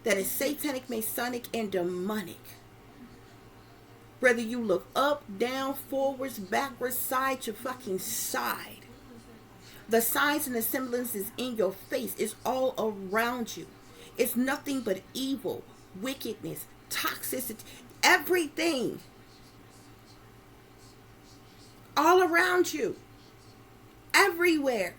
that is satanic, masonic, and demonic. Whether you look up, down, forwards, backwards, side to fucking side. The signs and the semblances in your face is all around you. It's nothing but evil, wickedness, toxicity, everything. All around you. Everywhere.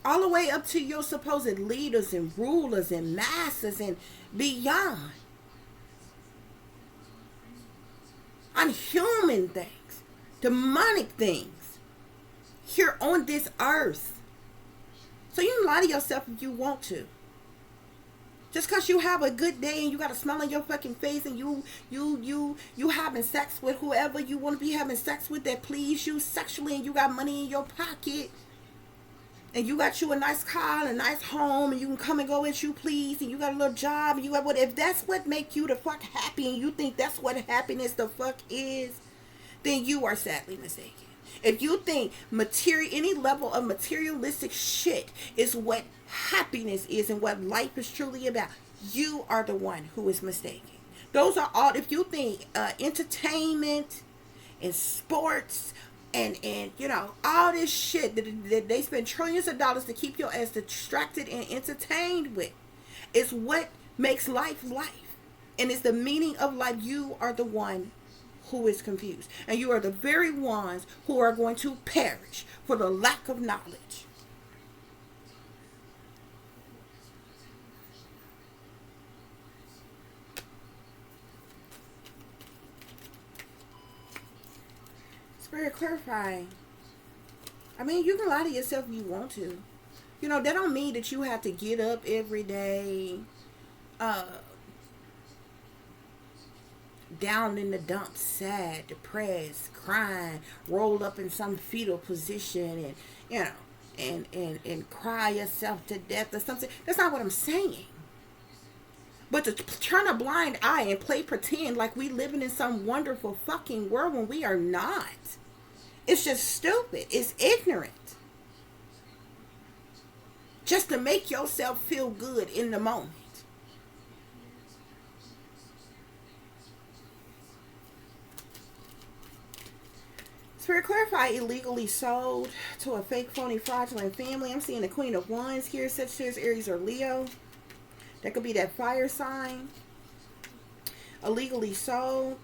All the way up to your supposed leaders and rulers and masters and beyond. Unhuman things. Demonic things. Here on this earth. So you can lie to yourself if you want to. Just because you have a good day and you got a smile on your fucking face and you having sex with whoever you want to be having sex with that please you sexually and you got money in your pocket. And you got you a nice car and a nice home and you can come and go as you please and you got a little job and you got what, if that's what make you the fuck happy and you think that's what happiness the fuck is, then you are sadly mistaken. If you think any level of materialistic shit is what happiness is and what life is truly about, you are the one who is mistaken. Those are all, if you think entertainment and sports and you know, all this shit that they spend trillions of dollars to keep your ass distracted and entertained with is what makes life life. And it's the meaning of life. You are the one who is confused. And you are the very ones who are going to perish for the lack of knowledge. Spirit clarifying. I mean, you can lie to yourself if you want to. You know, that don't mean that you have to get up every day, down in the dumps, sad, depressed, crying, rolled up in some fetal position and, you know, and cry yourself to death or something. That's not what I'm saying. But to turn a blind eye and play pretend like we living in some wonderful fucking world when we are not. It's just stupid. It's ignorant. Just to make yourself feel good in the moment. Spirit clarify illegally sold to a fake, phony, fraudulent family. I'm seeing the Queen of Wands here, Sagittarius, Aries, or Leo. That could be that fire sign. Illegally sold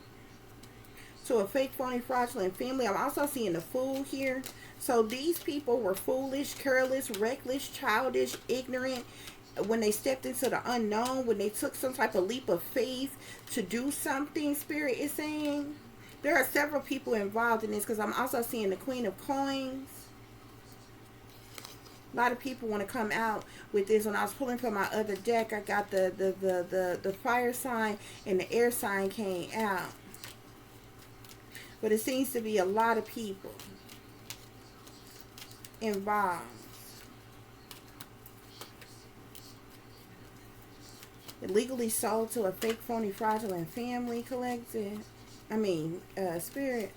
to a fake, phony, fraudulent family. I'm also seeing the Fool here. So these people were foolish, careless, reckless, childish, ignorant when they stepped into the unknown, when they took some type of leap of faith to do something. Spirit is saying there are several people involved in this, because I'm also seeing the Queen of Coins. A lot of people want to come out with this. When I was pulling from my other deck, I got the fire sign and the air sign came out. But it seems to be a lot of people involved. Illegally sold to a fake, phony, fraudulent family collective. Spirit.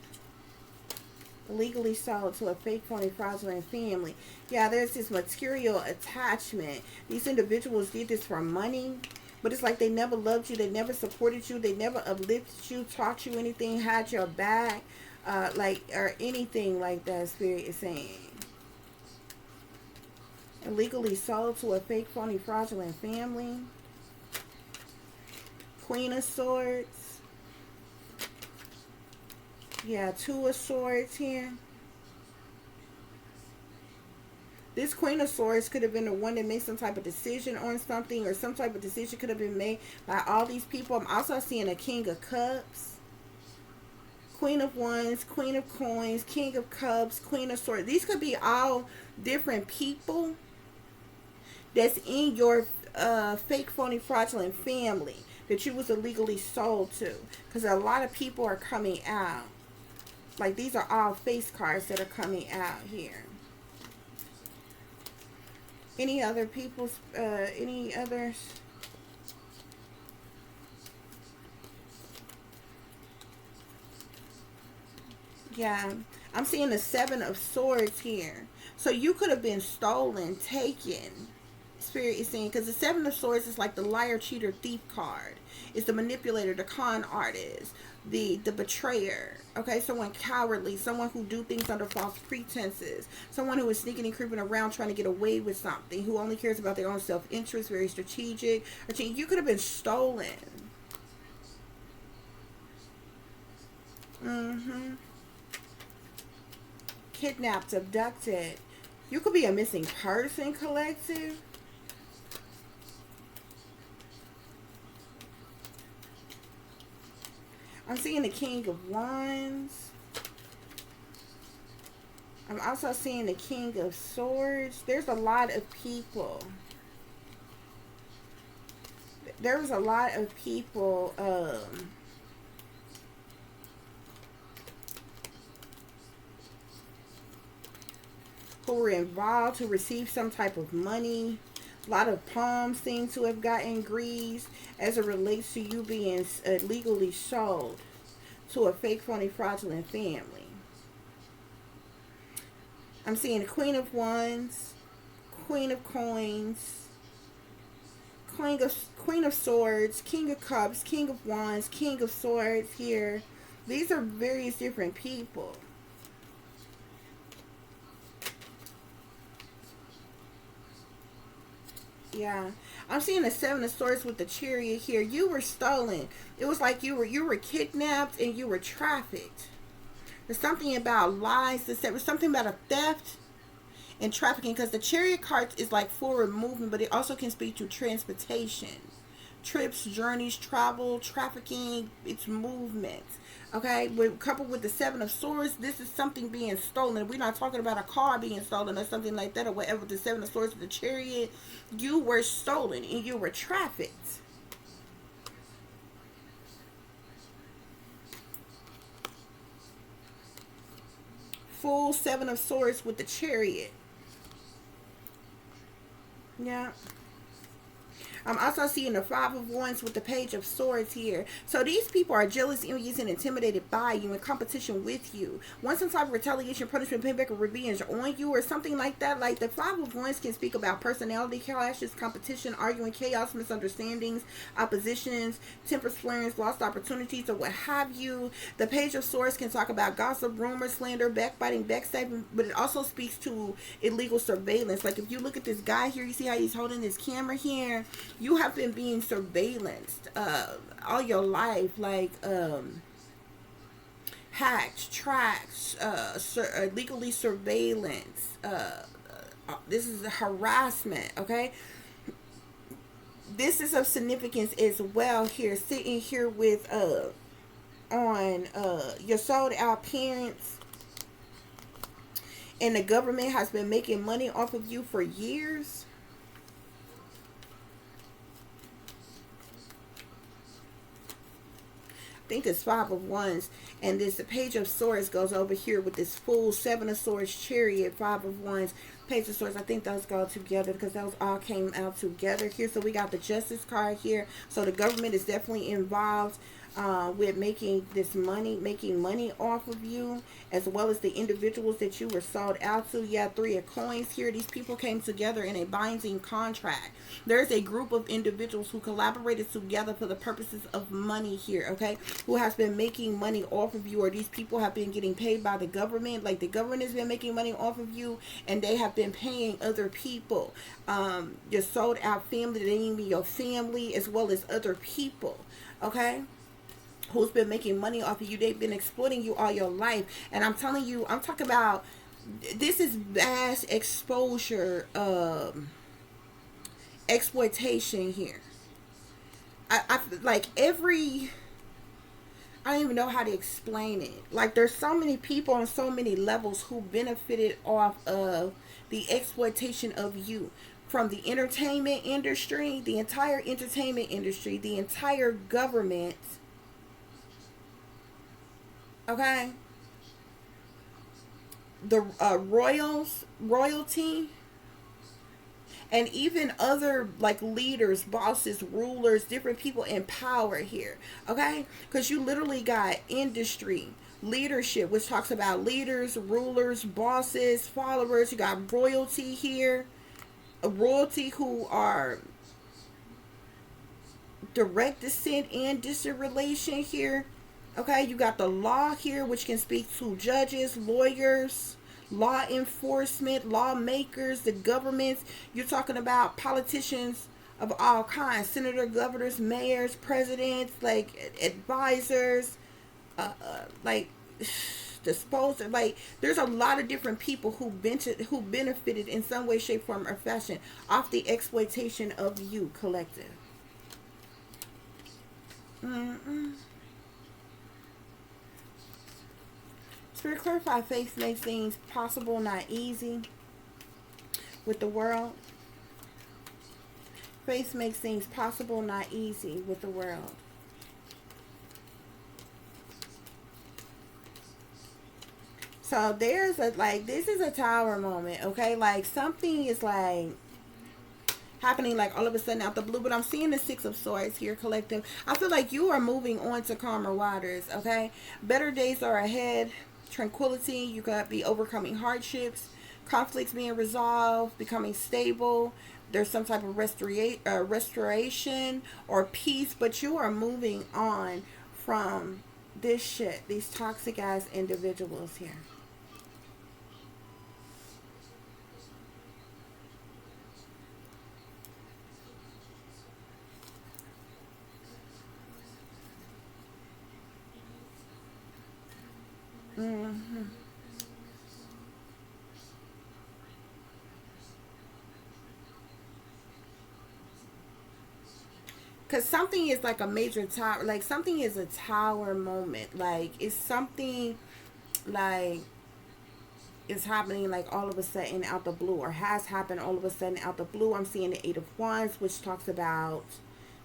Illegally sold to a fake, phony, fraudulent family. Yeah, there's this material attachment. These individuals did this for money, but it's like they never loved you, they never supported you, they never uplifted you, taught you anything, had your back, or anything like that. Spirit is saying. Illegally sold to a fake, phony, fraudulent family. Queen of Swords. Yeah, Two of Swords here. This Queen of Swords could have been the one that made some type of decision on something, or some type of decision could have been made by all these people. I'm also seeing a King of Cups, Queen of Wands, Queen of Coins, King of Cups, Queen of Swords. These could be all different people that's in your fake, phony, fraudulent family that you was illegally sold to. Because a lot of people are coming out. Like, these are all face cards that are coming out here. Any other people's, any others? Yeah, I'm seeing the Seven of Swords here. So you could have been stolen, taken. Spirit is saying, because the Seven of Swords is like the liar, cheater, thief card. It's the manipulator, the con artist, the betrayer. Okay, someone cowardly, someone who do things under false pretenses, someone who is sneaking and creeping around trying to get away with something, who only cares about their own self-interest, very strategic. You could have been stolen. Kidnapped, abducted. You could be a missing person collective. I'm seeing the King of Wands. I'm also seeing the King of Swords. There's a lot of people. There was a lot of people who were involved, who received some type of money. A lot of palms seem to have gotten greased as it relates to you being legally sold to a fake, phony, fraudulent family. I'm seeing the Queen of Wands, Queen of Coins, Queen of Swords, King of Cups, King of Wands, King of Swords here. These are various different people. Yeah, I'm seeing the Seven of Swords with the Chariot here. You were stolen. It was like you were kidnapped and you were trafficked. There's something about lies. There's something about a theft and trafficking, because the Chariot card is like forward movement, but it also can speak to transportation, trips, journeys, travel, trafficking. It's movement. Okay, but coupled with the Seven of Swords, this is something being stolen. We're not talking about a car being stolen or something like that, or whatever. The Seven of Swords with the Chariot, you were stolen and you were trafficked. Full Seven of Swords with the Chariot. Yeah. I'm also seeing the Five of Wands with the Page of Swords here. So these people are jealous, envious, and intimidated by you, in competition with you. Want some type of retaliation, punishment, payback, or revenge on you, or something like that. Like the Five of Wands can speak about personality clashes, competition, arguing, chaos, misunderstandings, oppositions, temper flares, lost opportunities, or what have you. The Page of Swords can talk about gossip, rumor, slander, backbiting, backstabbing, but it also speaks to illegal surveillance. Like if you look at this guy here, you see how he's holding this camera here. You have been being surveillanced all your life, like hacked, tracked, legally surveillance. This is a harassment, okay? This is of significance as well here, sitting here with on your sold out parents and the government has been making money off of you for years. I think this Five of Wands, and this the Page of Swords goes over here with this Fool, Seven of Swords, Chariot, Five of Wands, Page of Swords. I think those go together because those all came out together here. So we got the Justice card here. So the government is definitely involved with making this money, making money off of you, as well as the individuals that you were sold out to. Yeah, Three of Coins here. These people came together in a binding contract. There's a group of individuals who collaborated together for the purposes of money here, okay, who has been making money off of you, or these people have been getting paid by the government. Like the government has been making money off of you, and they have been paying other people, your sold out family, they need your family, as well as other people, okay, who's been making money off of you. They've been exploiting you all your life. And I'm telling you, I'm talking about, this is vast exposure, exploitation here. I like every, I don't even know how to explain it. Like there's so many people on so many levels who benefited off of the exploitation of you. From the entertainment industry, the entire entertainment industry, the entire government, okay, the royalty, and even other like leaders, bosses, rulers, different people in power here, okay, because you literally got industry, leadership, which talks about leaders, rulers, bosses, followers. You got royalty here, a royalty who are direct descent and distant relation here. Okay, you got the law here, which can speak to judges, lawyers, law enforcement, lawmakers, the governments. You're talking about politicians of all kinds, senator, governors, mayors, presidents, like advisors, like disposer. Like there's a lot of different people who benefited in some way, shape, form, or fashion off the exploitation of you, collective. Spirit, clarify. Faith makes things possible, not easy, with the world. Faith makes things possible, not easy, with the world. So there's a, like, this is a Tower moment, okay? Like something is like happening like all of a sudden out the blue, but I'm seeing the Six of Swords here, collective. I feel like you are moving on to calmer waters, okay? Better days are ahead. Tranquility, you could be overcoming hardships, conflicts being resolved, becoming stable. There's some type of restoration or peace, but you are moving on from this shit, these toxic ass individuals here. Because something is like a major tower, like something is a tower moment, like it's something like is happening like all of a sudden out the blue, or has happened all of a sudden out the blue. I'm seeing the Eight of Wands, which talks about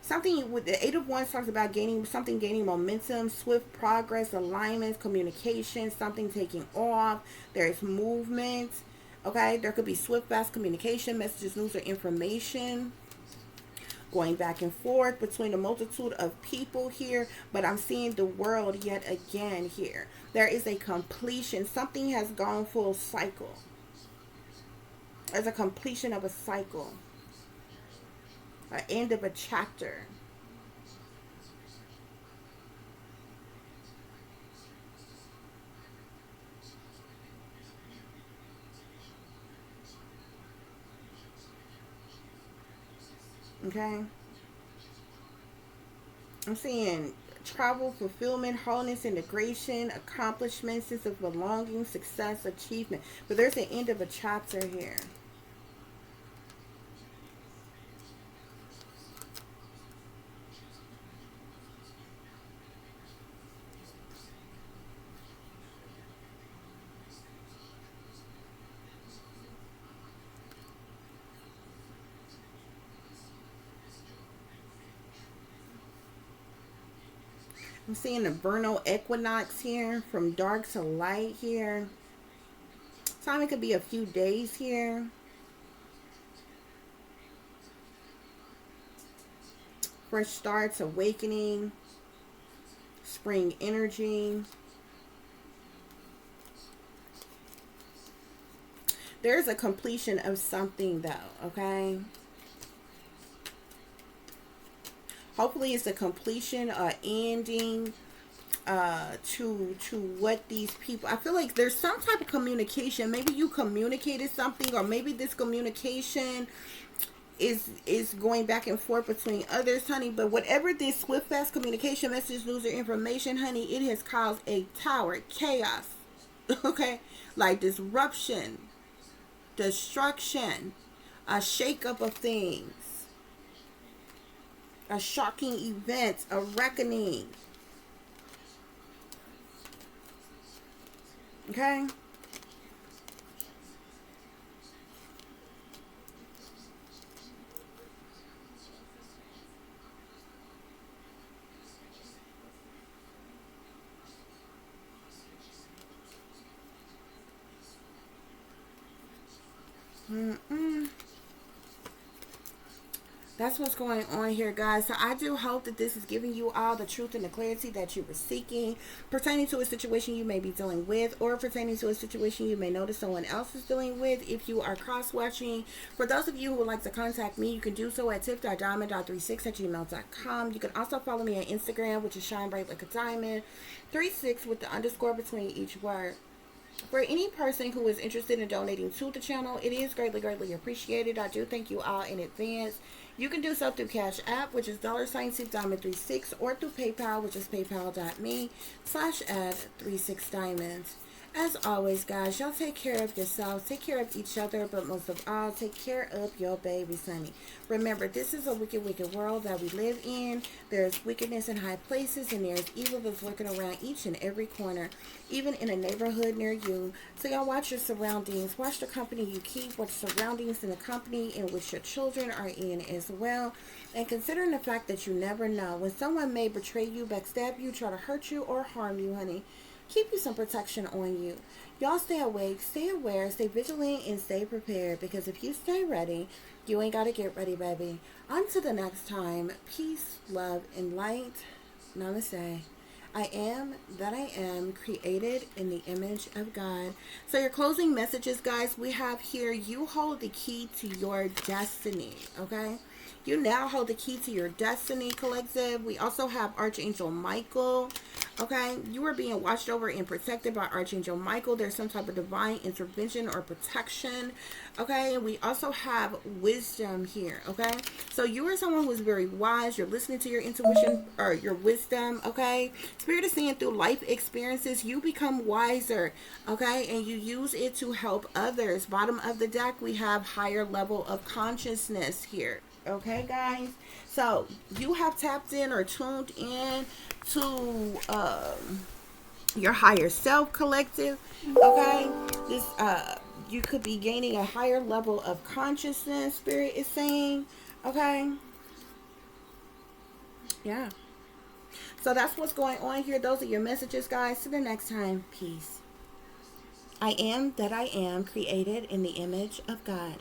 something with the Eight of Wands, talks about gaining momentum, swift progress, alignment, communication, something taking off. There's movement, okay? There could be swift, fast communication, messages, news, or information going back and forth between a multitude of people here. But I'm seeing the world yet again here. There is a completion. Something has gone full cycle. There's a completion of a cycle, an end of a chapter. Okay, I'm seeing travel, fulfillment, wholeness, integration, accomplishment, sense of belonging, success, achievement. But there's an end of a chapter here. I'm seeing the vernal equinox here, from dark to light here. Time it could be a few days here. Fresh starts, awakening, spring energy. There's a completion of something though, okay? Hopefully it's a completion, ending to what these people, I feel like there's some type of communication. Maybe you communicated something, or maybe this communication is going back and forth between others, honey. But whatever this swift, fast communication, message, news, or information, honey, it has caused a tower, chaos, okay? Like disruption, destruction, a shakeup of things, a shocking event, a reckoning. Okay? That's what's going on here, guys. So I do hope that this is giving you all the truth and the clarity that you were seeking, pertaining to a situation you may be dealing with, or pertaining to a situation you may notice someone else is dealing with. If you are cross-watching, for those of you who would like to contact me, you can do so at tiff.diamond.36@gmail.com. You can also follow me on Instagram, which is shine bright like a diamond 36 with the underscore between each word. For any person who is interested in donating to the channel, it is greatly appreciated. I do thank you all in advance. You can do so through Cash App, which is $Diamond36, or through PayPal, which is paypal.me/add36diamonds. As always, guys, y'all take care of yourselves, take care of each other, but most of all, take care of your babies, honey. Remember, this is a wicked world that we live in. There's wickedness in high places, and there's evil that's lurking around each and every corner, even in a neighborhood near you. So y'all watch your surroundings, watch the company you keep, watch surroundings in the company in which your children are in as well. And considering the fact that you never know when someone may betray you, backstab you, try to hurt you, or harm you, honey, keep you some protection on you. Y'all stay awake, stay aware, stay vigilant, and stay prepared. Because if you stay ready, you ain't got to get ready, baby. Until the next time, peace, love, and light. Namaste. I am that I am, created in the image of God. So your closing messages, guys, we have here, you hold the key to your destiny, okay? You now hold the key to your destiny, collective. We also have Archangel Michael. Okay, you are being watched over and protected by Archangel Michael. There's some type of divine intervention or protection. Okay, and we also have wisdom here. Okay, so you are someone who is very wise. You're listening to your intuition or your wisdom. Okay, Spirit is seeing through life experiences. You become wiser. Okay, and you use it to help others. Bottom of the deck, we have higher level of consciousness here. Okay, guys, so you have tapped in or tuned in to your higher self, collective. Okay, this you could be gaining a higher level of consciousness, Spirit is saying. Okay, yeah, so that's what's going on here. Those are your messages, guys. Till the next time, peace. I am that I am, created in the image of God.